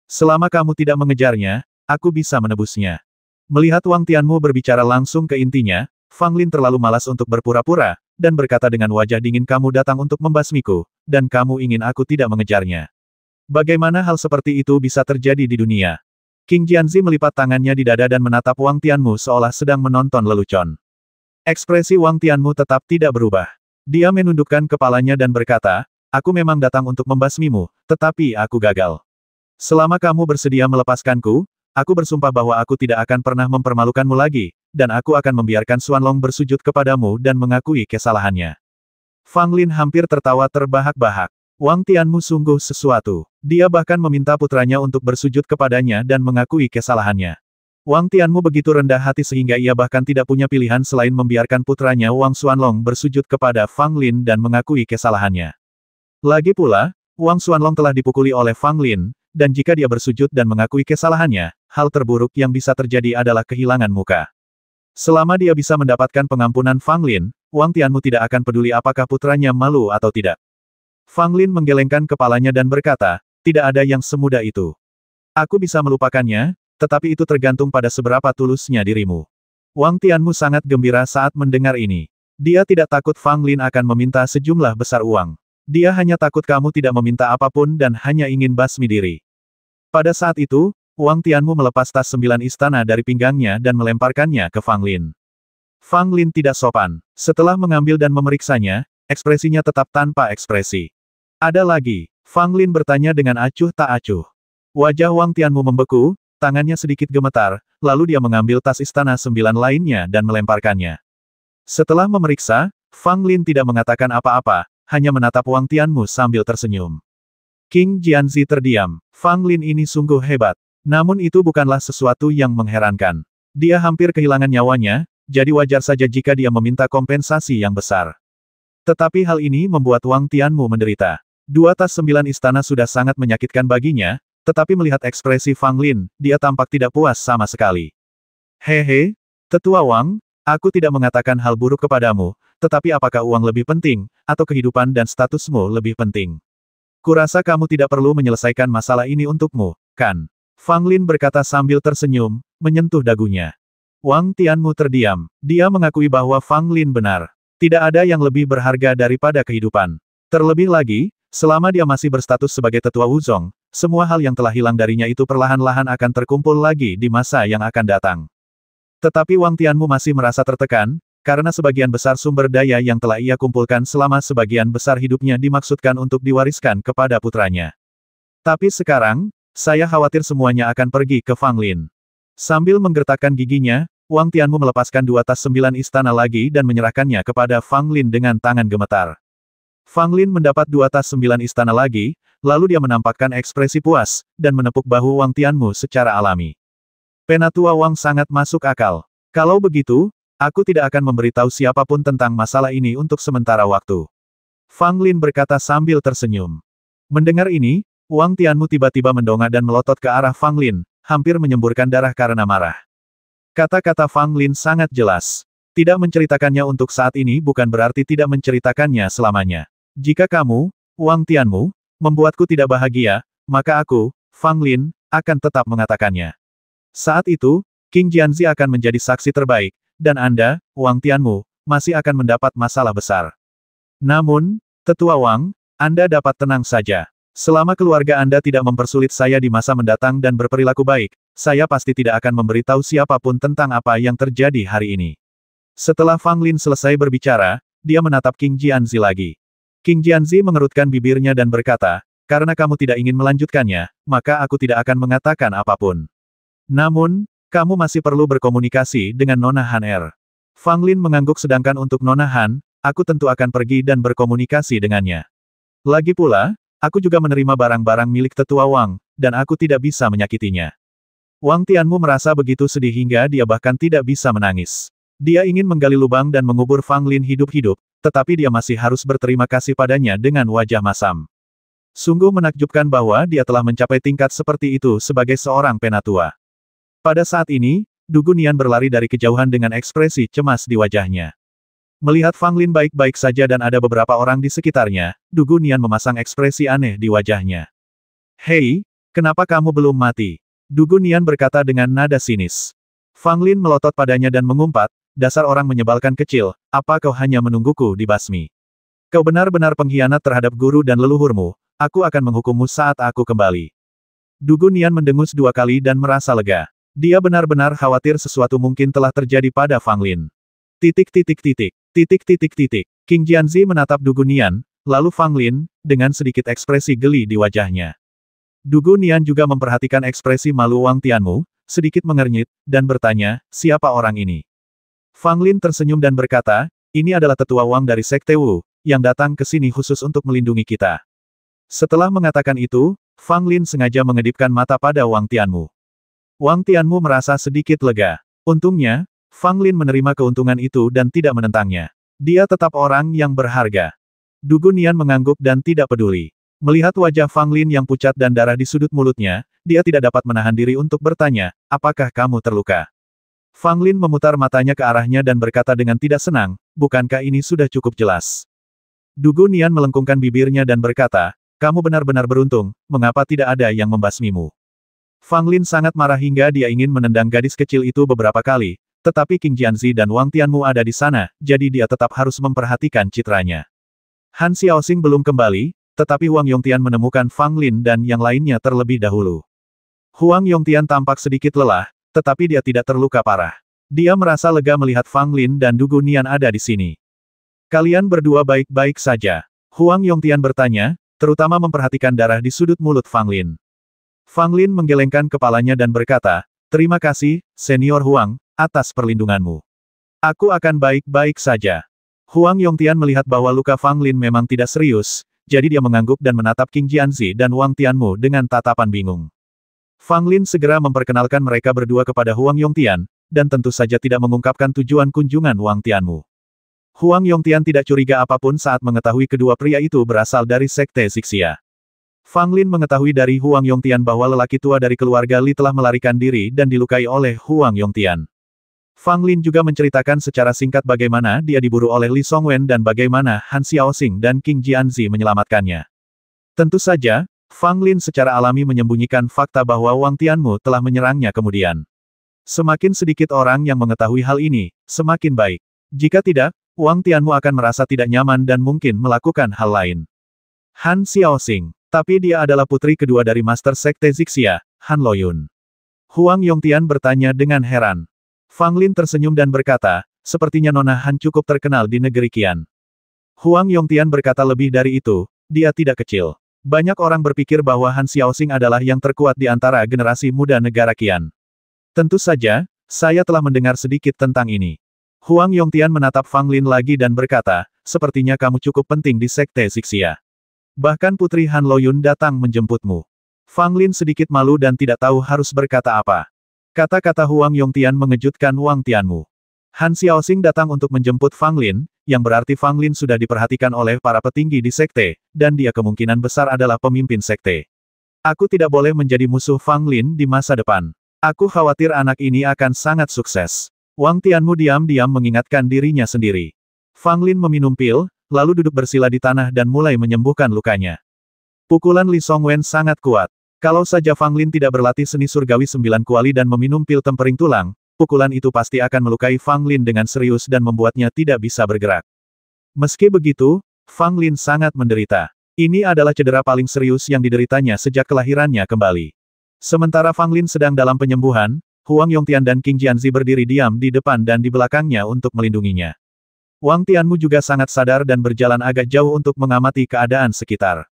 Selama kamu tidak mengejarnya, aku bisa menebusnya. Melihat Wang Tianmu berbicara langsung ke intinya, Fang Lin terlalu malas untuk berpura-pura, dan berkata dengan wajah dingin kamu datang untuk membasmiku, dan kamu ingin aku tidak mengejarnya. Bagaimana hal seperti itu bisa terjadi di dunia? King Jianzi melipat tangannya di dada dan menatap Wang Tianmu seolah sedang menonton lelucon. Ekspresi Wang Tianmu tetap tidak berubah. Dia menundukkan kepalanya dan berkata, aku memang datang untuk membasmimu, tetapi aku gagal. Selama kamu bersedia melepaskanku, aku bersumpah bahwa aku tidak akan pernah mempermalukanmu lagi, dan aku akan membiarkan Xuanlong bersujud kepadamu dan mengakui kesalahannya. Fang Lin hampir tertawa terbahak-bahak. Wang Tianmu sungguh sesuatu. Dia bahkan meminta putranya untuk bersujud kepadanya dan mengakui kesalahannya. Wang Tianmu begitu rendah hati sehingga ia bahkan tidak punya pilihan selain membiarkan putranya Wang Xuanlong bersujud kepada Fang Lin dan mengakui kesalahannya. Lagi pula, Wang Xuanlong telah dipukuli oleh Fang Lin, dan jika dia bersujud dan mengakui kesalahannya, hal terburuk yang bisa terjadi adalah kehilangan muka. Selama dia bisa mendapatkan pengampunan Fang Lin, Wang Tianmu tidak akan peduli apakah putranya malu atau tidak. Fang Lin menggelengkan kepalanya dan berkata, tidak ada yang semudah itu. Aku bisa melupakannya, tetapi itu tergantung pada seberapa tulusnya dirimu. Wang Tianmu sangat gembira saat mendengar ini. Dia tidak takut Fang Lin akan meminta sejumlah besar uang. Dia hanya takut kamu tidak meminta apapun dan hanya ingin basmi diri. Pada saat itu, Wang Tianmu melepas tas 9 istana dari pinggangnya dan melemparkannya ke Fang Lin. Fang Lin tidak sopan. Setelah mengambil dan memeriksanya, ekspresinya tetap tanpa ekspresi. Ada lagi. Fang Lin bertanya dengan acuh tak acuh. Wajah Wang Tianmu membeku, tangannya sedikit gemetar, lalu dia mengambil tas istana 9 lainnya dan melemparkannya. Setelah memeriksa, Fang Lin tidak mengatakan apa-apa, hanya menatap Wang Tianmu sambil tersenyum. King Jianzi terdiam. Fang Lin ini sungguh hebat. Namun itu bukanlah sesuatu yang mengherankan. Dia hampir kehilangan nyawanya, jadi wajar saja jika dia meminta kompensasi yang besar. Tetapi hal ini membuat Wang Tianmu menderita. 2 tas 9 istana sudah sangat menyakitkan baginya, tetapi melihat ekspresi Fang Lin, dia tampak tidak puas sama sekali. Hehe, Tetua Wang, aku tidak mengatakan hal buruk kepadamu, tetapi apakah uang lebih penting, atau kehidupan dan statusmu lebih penting? Kurasa kamu tidak perlu menyelesaikan masalah ini untukmu, kan? Fang Lin berkata sambil tersenyum, menyentuh dagunya. Wang Tianmu terdiam. Dia mengakui bahwa Fang Lin benar. Tidak ada yang lebih berharga daripada kehidupan. Terlebih lagi, selama dia masih berstatus sebagai Tetua Wuzong, semua hal yang telah hilang darinya itu perlahan-lahan akan terkumpul lagi di masa yang akan datang. Tetapi Wang Tianmu masih merasa tertekan, karena sebagian besar sumber daya yang telah ia kumpulkan selama sebagian besar hidupnya dimaksudkan untuk diwariskan kepada putranya. Tapi sekarang, saya khawatir semuanya akan pergi ke Fang Lin. Sambil menggertakkan giginya, Wang Tianmu melepaskan 2 tas 9 istana lagi dan menyerahkannya kepada Fang Lin dengan tangan gemetar. Fang Lin mendapat 2 tas 9 istana lagi, lalu dia menampakkan ekspresi puas, dan menepuk bahu Wang Tianmu secara alami. Penatua Wang sangat masuk akal. Kalau begitu, aku tidak akan memberitahu siapapun tentang masalah ini untuk sementara waktu. Fang Lin berkata sambil tersenyum. Mendengar ini, Wang Tianmu tiba-tiba mendongak dan melotot ke arah Fang Lin, hampir menyemburkan darah karena marah. Kata-kata Fang Lin sangat jelas. Tidak menceritakannya untuk saat ini bukan berarti tidak menceritakannya selamanya. Jika kamu, Wang Tianmu, membuatku tidak bahagia, maka aku, Fang Lin, akan tetap mengatakannya. Saat itu, King Jianzi akan menjadi saksi terbaik, dan Anda, Wang Tianmu, masih akan mendapat masalah besar. Namun, Tetua Wang, Anda dapat tenang saja. Selama keluarga Anda tidak mempersulit saya di masa mendatang dan berperilaku baik, saya pasti tidak akan memberitahu siapapun tentang apa yang terjadi hari ini. Setelah Fang Lin selesai berbicara, dia menatap King Jianzi lagi. King Jianzi mengerutkan bibirnya dan berkata, karena kamu tidak ingin melanjutkannya, maka aku tidak akan mengatakan apapun. Namun, kamu masih perlu berkomunikasi dengan Nona Han Er. Fang Lin mengangguk sedangkan untuk Nona Han, aku tentu akan pergi dan berkomunikasi dengannya. Lagi pula, aku juga menerima barang-barang milik Tetua Wang, dan aku tidak bisa menyakitinya. Wang Tianmu merasa begitu sedih hingga dia bahkan tidak bisa menangis. Dia ingin menggali lubang dan mengubur Fang Lin hidup-hidup, tetapi dia masih harus berterima kasih padanya dengan wajah masam. Sungguh menakjubkan bahwa dia telah mencapai tingkat seperti itu sebagai seorang penatua. Pada saat ini, Du Gunian berlari dari kejauhan dengan ekspresi cemas di wajahnya. Melihat Fang Lin baik-baik saja dan ada beberapa orang di sekitarnya, Du Gunian memasang ekspresi aneh di wajahnya. Hei, kenapa kamu belum mati? Du Gunian berkata dengan nada sinis. Fang Lin melotot padanya dan mengumpat, dasar orang menyebalkan kecil, apa kau hanya menungguku dibasmi? Kau benar-benar pengkhianat terhadap guru dan leluhurmu, aku akan menghukummu saat aku kembali. Du Gunian mendengus 2 kali dan merasa lega. Dia benar-benar khawatir sesuatu mungkin telah terjadi pada Fang Lin. King Jianzi menatap Du Gunian, lalu Fang Lin, dengan sedikit ekspresi geli di wajahnya. Du Gunian juga memperhatikan ekspresi malu Wang Tianmu, sedikit mengernyit, dan bertanya, siapa orang ini? Fang Lin tersenyum dan berkata, ini adalah Tetua Wang dari Sekte Wu, yang datang ke sini khusus untuk melindungi kita. Setelah mengatakan itu, Fang Lin sengaja mengedipkan mata pada Wang Tianmu. Wang Tianmu merasa sedikit lega. Untungnya, Fang Lin menerima keuntungan itu dan tidak menentangnya. Dia tetap orang yang berharga. Du Gunian mengangguk dan tidak peduli. Melihat wajah Fang Lin yang pucat dan darah di sudut mulutnya, dia tidak dapat menahan diri untuk bertanya, apakah kamu terluka? Fang Lin memutar matanya ke arahnya dan berkata dengan tidak senang, bukankah ini sudah cukup jelas? Du Gunian melengkungkan bibirnya dan berkata, kamu benar-benar beruntung, mengapa tidak ada yang membasmimu? Fang Lin sangat marah hingga dia ingin menendang gadis kecil itu beberapa kali, tetapi King Jianzi dan Wang Tianmu ada di sana, jadi dia tetap harus memperhatikan citranya. Han Xiaoxing belum kembali, tetapi Huang Yongtian menemukan Fang Lin dan yang lainnya terlebih dahulu. Huang Yongtian tampak sedikit lelah, tetapi dia tidak terluka parah. Dia merasa lega melihat Fang Lin dan Du Gunian ada di sini. Kalian berdua baik-baik saja? Huang Yongtian bertanya, terutama memperhatikan darah di sudut mulut Fang Lin. Fang Lin menggelengkan kepalanya dan berkata, "Terima kasih, Senior Huang, atas perlindunganmu. Aku akan baik-baik saja." Huang Yongtian melihat bahwa luka Fang Lin memang tidak serius, jadi dia mengangguk dan menatap Qing Jianzi dan Wang Tianmu dengan tatapan bingung. Fang Lin segera memperkenalkan mereka berdua kepada Huang Yongtian, dan tentu saja tidak mengungkapkan tujuan kunjungan Wang Tianmu. Huang Yongtian tidak curiga apapun saat mengetahui kedua pria itu berasal dari Sekte Xixia. Fang Lin mengetahui dari Huang Yongtian bahwa lelaki tua dari keluarga Li telah melarikan diri dan dilukai oleh Huang Yongtian. Fang Lin juga menceritakan secara singkat bagaimana dia diburu oleh Li Songwen dan bagaimana Han Xiaoxing dan Qing Jianzi menyelamatkannya. Tentu saja, Fang Lin secara alami menyembunyikan fakta bahwa Wang Tianmu telah menyerangnya kemudian. Semakin sedikit orang yang mengetahui hal ini, semakin baik. Jika tidak, Wang Tianmu akan merasa tidak nyaman dan mungkin melakukan hal lain. Han Xiaoxing. Tapi dia adalah putri kedua dari Master Sekte Xixia, Han Loyun. Huang Yongtian bertanya dengan heran. Fang Lin tersenyum dan berkata, sepertinya Nona Han cukup terkenal di negeri Qian. Huang Yongtian berkata lebih dari itu, dia tidak kecil. Banyak orang berpikir bahwa Han Xiaoxing adalah yang terkuat di antara generasi muda negara Qian. Tentu saja, saya telah mendengar sedikit tentang ini. Huang Yongtian menatap Fang Lin lagi dan berkata, sepertinya kamu cukup penting di Sekte Xixia. Bahkan Putri Han Loyun datang menjemputmu. Fang Lin sedikit malu dan tidak tahu harus berkata apa. Kata-kata Huang Yongtian mengejutkan Wang Tianmu. Han Xiaoxing datang untuk menjemput Fang Lin, yang berarti Fang Lin sudah diperhatikan oleh para petinggi di sekte, dan dia kemungkinan besar adalah pemimpin sekte. Aku tidak boleh menjadi musuh Fang Lin di masa depan. Aku khawatir anak ini akan sangat sukses. Wang Tianmu diam-diam mengingatkan dirinya sendiri. Fang Lin meminum pil, lalu duduk bersila di tanah dan mulai menyembuhkan lukanya. Pukulan Li Songwen sangat kuat. Kalau saja Fang Lin tidak berlatih seni surgawi 9 kuali dan meminum pil tempering tulang, pukulan itu pasti akan melukai Fang Lin dengan serius dan membuatnya tidak bisa bergerak. Meski begitu, Fang Lin sangat menderita. Ini adalah cedera paling serius yang dideritanya sejak kelahirannya kembali. Sementara Fang Lin sedang dalam penyembuhan, Huang Yongtian dan Qing Jianzi berdiri diam di depan dan di belakangnya untuk melindunginya. Wang Tianmu juga sangat sadar dan berjalan agak jauh untuk mengamati keadaan sekitar.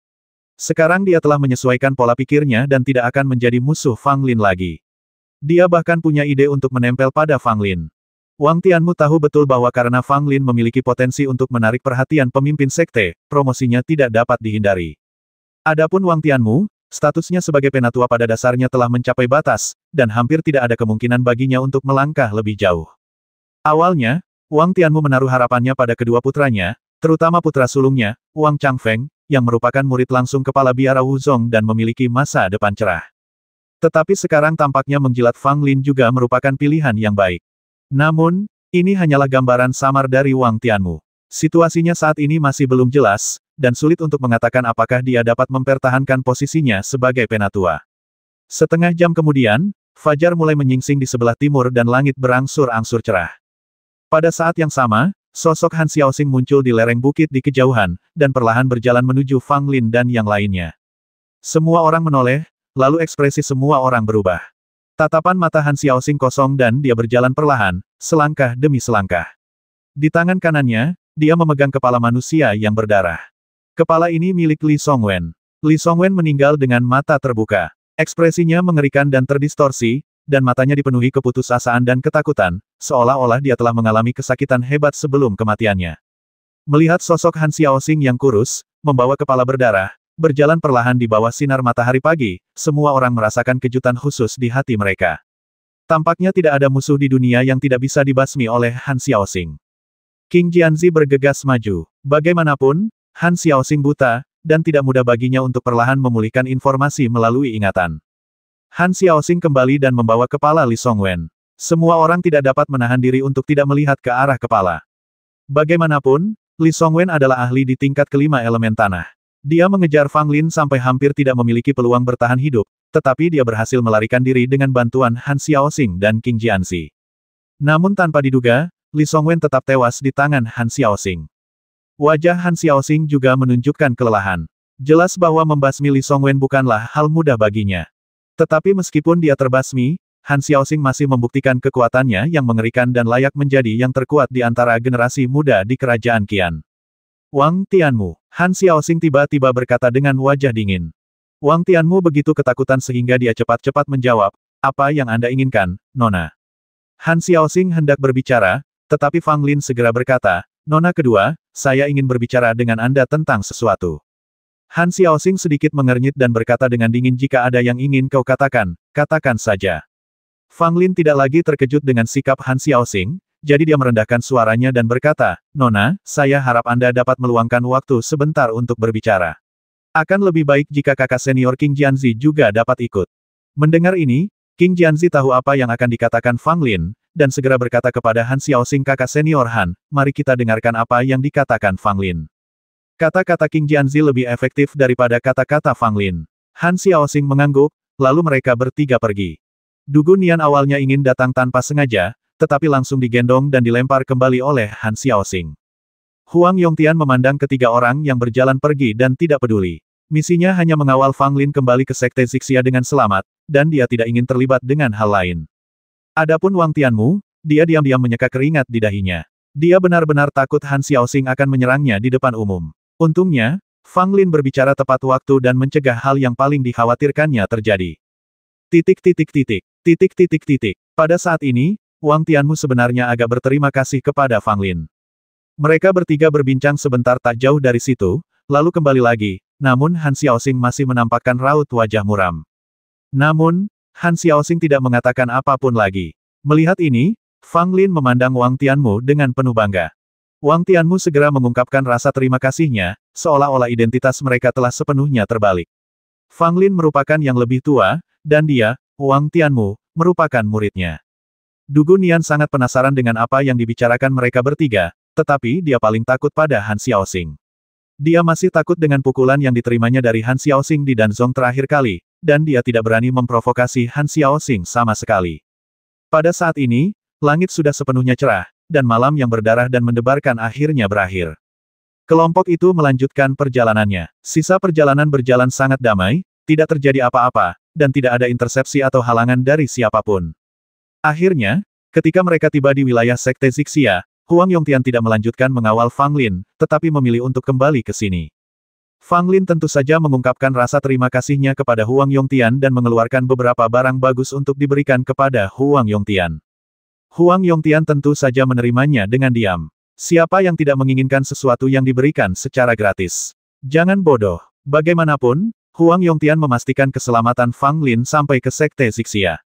Sekarang dia telah menyesuaikan pola pikirnya dan tidak akan menjadi musuh Fang Lin lagi. Dia bahkan punya ide untuk menempel pada Fang Lin. Wang Tianmu tahu betul bahwa karena Fang Lin memiliki potensi untuk menarik perhatian pemimpin sekte, promosinya tidak dapat dihindari. Adapun Wang Tianmu, statusnya sebagai penatua pada dasarnya telah mencapai batas, dan hampir tidak ada kemungkinan baginya untuk melangkah lebih jauh. Awalnya, Wang Tianmu menaruh harapannya pada kedua putranya, terutama putra sulungnya, Wang Changfeng, yang merupakan murid langsung kepala biara Wuzong dan memiliki masa depan cerah. Tetapi sekarang tampaknya menjilat Fang Lin juga merupakan pilihan yang baik. Namun, ini hanyalah gambaran samar dari Wang Tianmu. Situasinya saat ini masih belum jelas, dan sulit untuk mengatakan apakah dia dapat mempertahankan posisinya sebagai penatua. Setengah jam kemudian, fajar mulai menyingsing di sebelah timur dan langit berangsur-angsur cerah. Pada saat yang sama, sosok Han Xiaoxing muncul di lereng bukit di kejauhan, dan perlahan berjalan menuju Fang Lin dan yang lainnya. Semua orang menoleh, lalu ekspresi semua orang berubah. Tatapan mata Han Xiaoxing kosong dan dia berjalan perlahan, selangkah demi selangkah. Di tangan kanannya, dia memegang kepala manusia yang berdarah. Kepala ini milik Li Songwen. Li Songwen meninggal dengan mata terbuka. Ekspresinya mengerikan dan terdistorsi, dan matanya dipenuhi keputusasaan dan ketakutan, seolah-olah dia telah mengalami kesakitan hebat sebelum kematiannya. Melihat sosok Han Xiaoxing yang kurus, membawa kepala berdarah, berjalan perlahan di bawah sinar matahari pagi, semua orang merasakan kejutan khusus di hati mereka. Tampaknya tidak ada musuh di dunia yang tidak bisa dibasmi oleh Han Xiaoxing. Qing Jianzi bergegas maju. Bagaimanapun, Han Xiaoxing buta, dan tidak mudah baginya untuk perlahan memulihkan informasi melalui ingatan. Han Xiaoxing kembali dan membawa kepala Li Songwen. Semua orang tidak dapat menahan diri untuk tidak melihat ke arah kepala. Bagaimanapun, Li Songwen adalah ahli di tingkat kelima elemen tanah. Dia mengejar Fang Lin sampai hampir tidak memiliki peluang bertahan hidup, tetapi dia berhasil melarikan diri dengan bantuan Han Xiaoxing dan Qing Jianzi. Namun tanpa diduga, Li Songwen tetap tewas di tangan Han Xiaoxing. Wajah Han Xiaoxing juga menunjukkan kelelahan. Jelas bahwa membasmi Li Songwen bukanlah hal mudah baginya. Tetapi meskipun dia terbasmi, Han Xiaoxing masih membuktikan kekuatannya yang mengerikan dan layak menjadi yang terkuat di antara generasi muda di kerajaan Qian. Wang Tianmu. Han Xiaoxing tiba-tiba berkata dengan wajah dingin. Wang Tianmu begitu ketakutan sehingga dia cepat-cepat menjawab, apa yang Anda inginkan, Nona? Han Xiaoxing hendak berbicara, tetapi Fang Lin segera berkata, Nona kedua, saya ingin berbicara dengan Anda tentang sesuatu. Han Xiaoxing sedikit mengernyit dan berkata dengan dingin jika ada yang ingin kau katakan, katakan saja. Fang Lin tidak lagi terkejut dengan sikap Han Xiaoxing, jadi dia merendahkan suaranya dan berkata, Nona, saya harap Anda dapat meluangkan waktu sebentar untuk berbicara. Akan lebih baik jika kakak senior King Jianzi juga dapat ikut. Mendengar ini, King Jianzi tahu apa yang akan dikatakan Fang Lin, dan segera berkata kepada Han Xiaoxing kakak senior Han, mari kita dengarkan apa yang dikatakan Fang Lin. Kata-kata King Jianzi lebih efektif daripada kata-kata Fang Lin. Han Xiaoxing mengangguk, lalu mereka bertiga pergi. Dugu Nian awalnya ingin datang tanpa sengaja, tetapi langsung digendong dan dilempar kembali oleh Han Xiaoxing. Huang Yongtian memandang ketiga orang yang berjalan pergi dan tidak peduli. Misinya hanya mengawal Fang Lin kembali ke Sekte Xixia dengan selamat, dan dia tidak ingin terlibat dengan hal lain. Adapun Wang Tianmu, dia diam-diam menyeka keringat di dahinya. Dia benar-benar takut Han Xiaoxing akan menyerangnya di depan umum. Untungnya, Fang Lin berbicara tepat waktu dan mencegah hal yang paling dikhawatirkannya terjadi. Pada saat ini, Wang Tianmu sebenarnya agak berterima kasih kepada Fang Lin. Mereka bertiga berbincang sebentar tak jauh dari situ, lalu kembali lagi, namun Han Xiaoxing masih menampakkan raut wajah muram. Namun, Han Xiaoxing tidak mengatakan apapun lagi. Melihat ini, Fang Lin memandang Wang Tianmu dengan penuh bangga. Wang Tianmu segera mengungkapkan rasa terima kasihnya, seolah-olah identitas mereka telah sepenuhnya terbalik. Fang Lin merupakan yang lebih tua, dan dia, Wang Tianmu, merupakan muridnya. Dugu Nian sangat penasaran dengan apa yang dibicarakan mereka bertiga, tetapi dia paling takut pada Han Xiaoxing. Dia masih takut dengan pukulan yang diterimanya dari Han Xiaoxing di Danzong terakhir kali, dan dia tidak berani memprovokasi Han Xiaoxing sama sekali. Pada saat ini, langit sudah sepenuhnya cerah, dan malam yang berdarah dan mendebarkan akhirnya berakhir. Kelompok itu melanjutkan perjalanannya. Sisa perjalanan berjalan sangat damai, tidak terjadi apa-apa, dan tidak ada intersepsi atau halangan dari siapapun. Akhirnya, ketika mereka tiba di wilayah Sekte Xixia, Huang Yongtian tidak melanjutkan mengawal Fang Lin, tetapi memilih untuk kembali ke sini. Fang Lin tentu saja mengungkapkan rasa terima kasihnya kepada Huang Yongtian dan mengeluarkan beberapa barang bagus untuk diberikan kepada Huang Yongtian. Huang Yongtian tentu saja menerimanya dengan diam. Siapa yang tidak menginginkan sesuatu yang diberikan secara gratis? Jangan bodoh. Bagaimanapun, Huang Yongtian memastikan keselamatan Fang Lin sampai ke Sekte Xixia.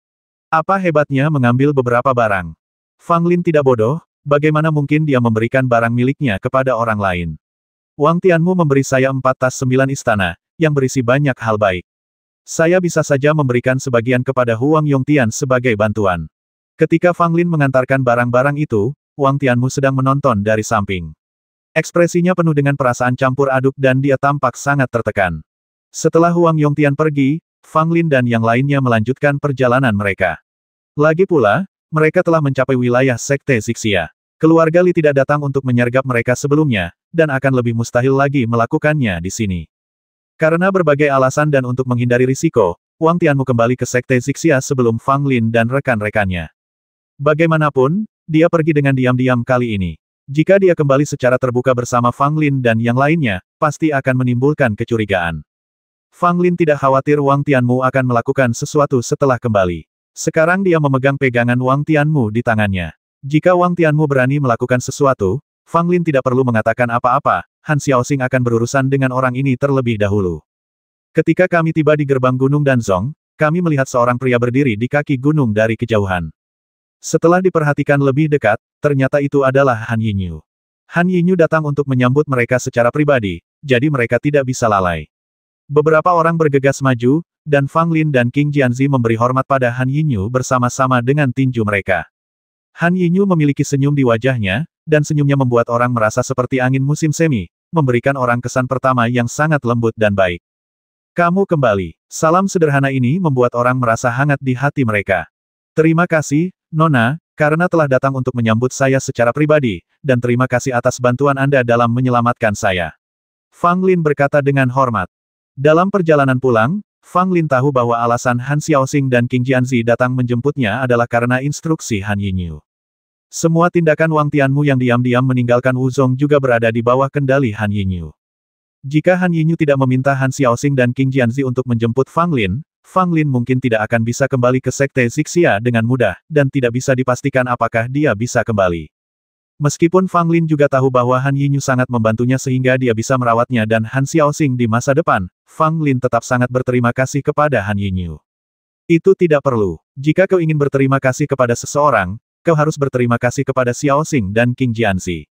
Apa hebatnya mengambil beberapa barang? Fang Lin tidak bodoh. Bagaimana mungkin dia memberikan barang miliknya kepada orang lain? Wang Tianmu memberi saya 4 tas 9 istana, yang berisi banyak hal baik. Saya bisa saja memberikan sebagian kepada Huang Yongtian sebagai bantuan. Ketika Fang Lin mengantarkan barang-barang itu, Wang Tianmu sedang menonton dari samping. Ekspresinya penuh dengan perasaan campur aduk dan dia tampak sangat tertekan. Setelah Huang Yongtian pergi, Fang Lin dan yang lainnya melanjutkan perjalanan mereka. Lagi pula, mereka telah mencapai wilayah Sekte Xixia. Keluarga Li tidak datang untuk menyergap mereka sebelumnya, dan akan lebih mustahil lagi melakukannya di sini. Karena berbagai alasan dan untuk menghindari risiko, Wang Tianmu kembali ke Sekte Xixia sebelum Fang Lin dan rekan-rekannya. Bagaimanapun, dia pergi dengan diam-diam kali ini. Jika dia kembali secara terbuka bersama Fang Lin dan yang lainnya, pasti akan menimbulkan kecurigaan. Fang Lin tidak khawatir Wang Tianmu akan melakukan sesuatu setelah kembali. Sekarang dia memegang pegangan Wang Tianmu di tangannya. Jika Wang Tianmu berani melakukan sesuatu, Fang Lin tidak perlu mengatakan apa-apa, Han Xiaoxing akan berurusan dengan orang ini terlebih dahulu. Ketika kami tiba di gerbang Gunung Danzong, kami melihat seorang pria berdiri di kaki gunung dari kejauhan. Setelah diperhatikan lebih dekat, ternyata itu adalah Han Yinyu. Han Yinyu datang untuk menyambut mereka secara pribadi, jadi mereka tidak bisa lalai. Beberapa orang bergegas maju, dan Fang Lin dan King Jianzi memberi hormat pada Han Yinyu bersama-sama dengan tinju mereka. Han Yinyu memiliki senyum di wajahnya, dan senyumnya membuat orang merasa seperti angin musim semi, memberikan orang kesan pertama yang sangat lembut dan baik. Kamu kembali. Salam sederhana ini membuat orang merasa hangat di hati mereka. Terima kasih, Nona, karena telah datang untuk menyambut saya secara pribadi, dan terima kasih atas bantuan Anda dalam menyelamatkan saya. Fang Lin berkata dengan hormat. Dalam perjalanan pulang, Fang Lin tahu bahwa alasan Han Xiaoxing dan King Jianzi datang menjemputnya adalah karena instruksi Han Yinyu. Semua tindakan Wang Tianmu yang diam-diam meninggalkan Wuzong juga berada di bawah kendali Han Yinyu. Jika Han Yinyu tidak meminta Han Xiaoxing dan Qing Jianzi untuk menjemput Fang Lin mungkin tidak akan bisa kembali ke Sekte Zixia dengan mudah, dan tidak bisa dipastikan apakah dia bisa kembali. Meskipun Fang Lin juga tahu bahwa Han Yinyu sangat membantunya sehingga dia bisa merawatnya dan Han Xiaoxing di masa depan, Fang Lin tetap sangat berterima kasih kepada Han Yinyu. Itu tidak perlu. Jika kau ingin berterima kasih kepada seseorang, kau harus berterima kasih kepada Xiaoxing dan Qing Jianzi.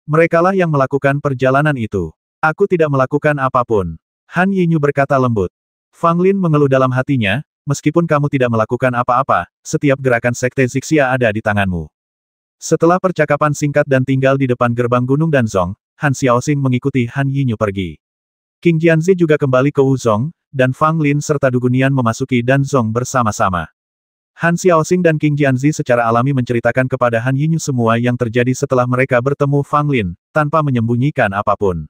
Merekalah yang melakukan perjalanan itu. Aku tidak melakukan apapun. Han Yinyu berkata lembut. Fang Lin mengeluh dalam hatinya, meskipun kamu tidak melakukan apa-apa, setiap gerakan Sekte Zixia ada di tanganmu. Setelah percakapan singkat dan tinggal di depan gerbang Gunung Danzong, Han Xiaoxing mengikuti Han Yinyu pergi. Qing Jianzi juga kembali ke Wuzong, dan Fang Lin serta Dugunian memasuki Danzong bersama-sama. Han Xiaoxing dan Qing Jianzi secara alami menceritakan kepada Han Yinyu semua yang terjadi setelah mereka bertemu Fang Lin, tanpa menyembunyikan apapun.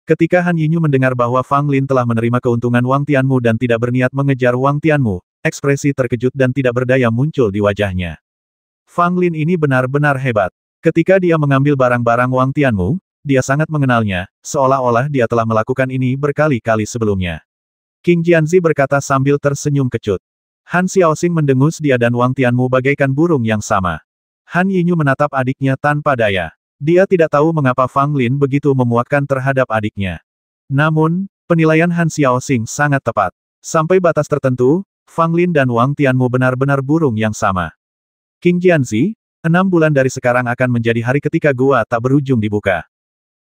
Ketika Han Yinyu mendengar bahwa Fang Lin telah menerima keuntungan Wang Tianmu dan tidak berniat mengejar Wang Tianmu, ekspresi terkejut dan tidak berdaya muncul di wajahnya. Fang Lin ini benar-benar hebat. Ketika dia mengambil barang-barang Wang Tianmu, dia sangat mengenalnya, seolah-olah dia telah melakukan ini berkali-kali sebelumnya. Qing Jianzi berkata sambil tersenyum kecut. Han Xiaoxing mendengus dia dan Wang Tianmu bagaikan burung yang sama. Han Yinyu menatap adiknya tanpa daya. Dia tidak tahu mengapa Fang Lin begitu memuakkan terhadap adiknya. Namun, penilaian Han Xiaoxing sangat tepat. Sampai batas tertentu, Fang Lin dan Wang Tianmu benar-benar burung yang sama. Qing Jianzi, 6 bulan dari sekarang akan menjadi hari ketika gua tak berujung dibuka.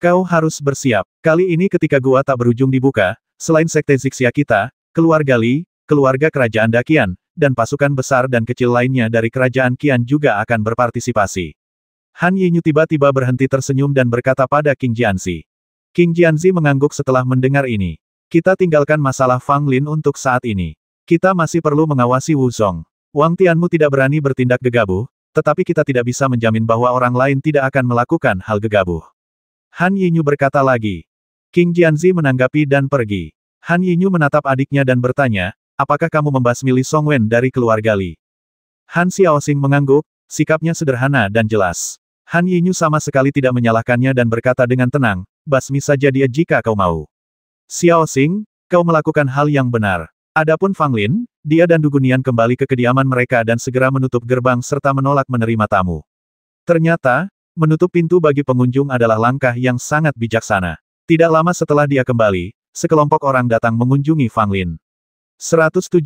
Kau harus bersiap. Kali ini ketika gua tak berujung dibuka, selain Sekte Zixia kita, keluarga Li, keluarga kerajaan Daqian, dan pasukan besar dan kecil lainnya dari kerajaan Qian juga akan berpartisipasi. Han Yinyu tiba-tiba berhenti tersenyum dan berkata pada Qing Jianzi. Qing Jianzi mengangguk setelah mendengar ini. Kita tinggalkan masalah Fang Lin untuk saat ini. Kita masih perlu mengawasi Wuzong. Wang Tianmu tidak berani bertindak gegabah, tetapi kita tidak bisa menjamin bahwa orang lain tidak akan melakukan hal gegabah. Han Yinyu berkata lagi. Qing Jianzi menanggapi dan pergi. Han Yinyu menatap adiknya dan bertanya, apakah kamu membasmi Li Songwen dari keluarga Li? Han Xiaoxing mengangguk, sikapnya sederhana dan jelas. Han Yinyu sama sekali tidak menyalahkannya dan berkata dengan tenang, basmi saja dia jika kau mau. Xiaoxing, kau melakukan hal yang benar. Adapun Fang Lin, dia dan Dugunian kembali ke kediaman mereka dan segera menutup gerbang serta menolak menerima tamu. Ternyata, menutup pintu bagi pengunjung adalah langkah yang sangat bijaksana. Tidak lama setelah dia kembali, sekelompok orang datang mengunjungi Fang Lin. 170.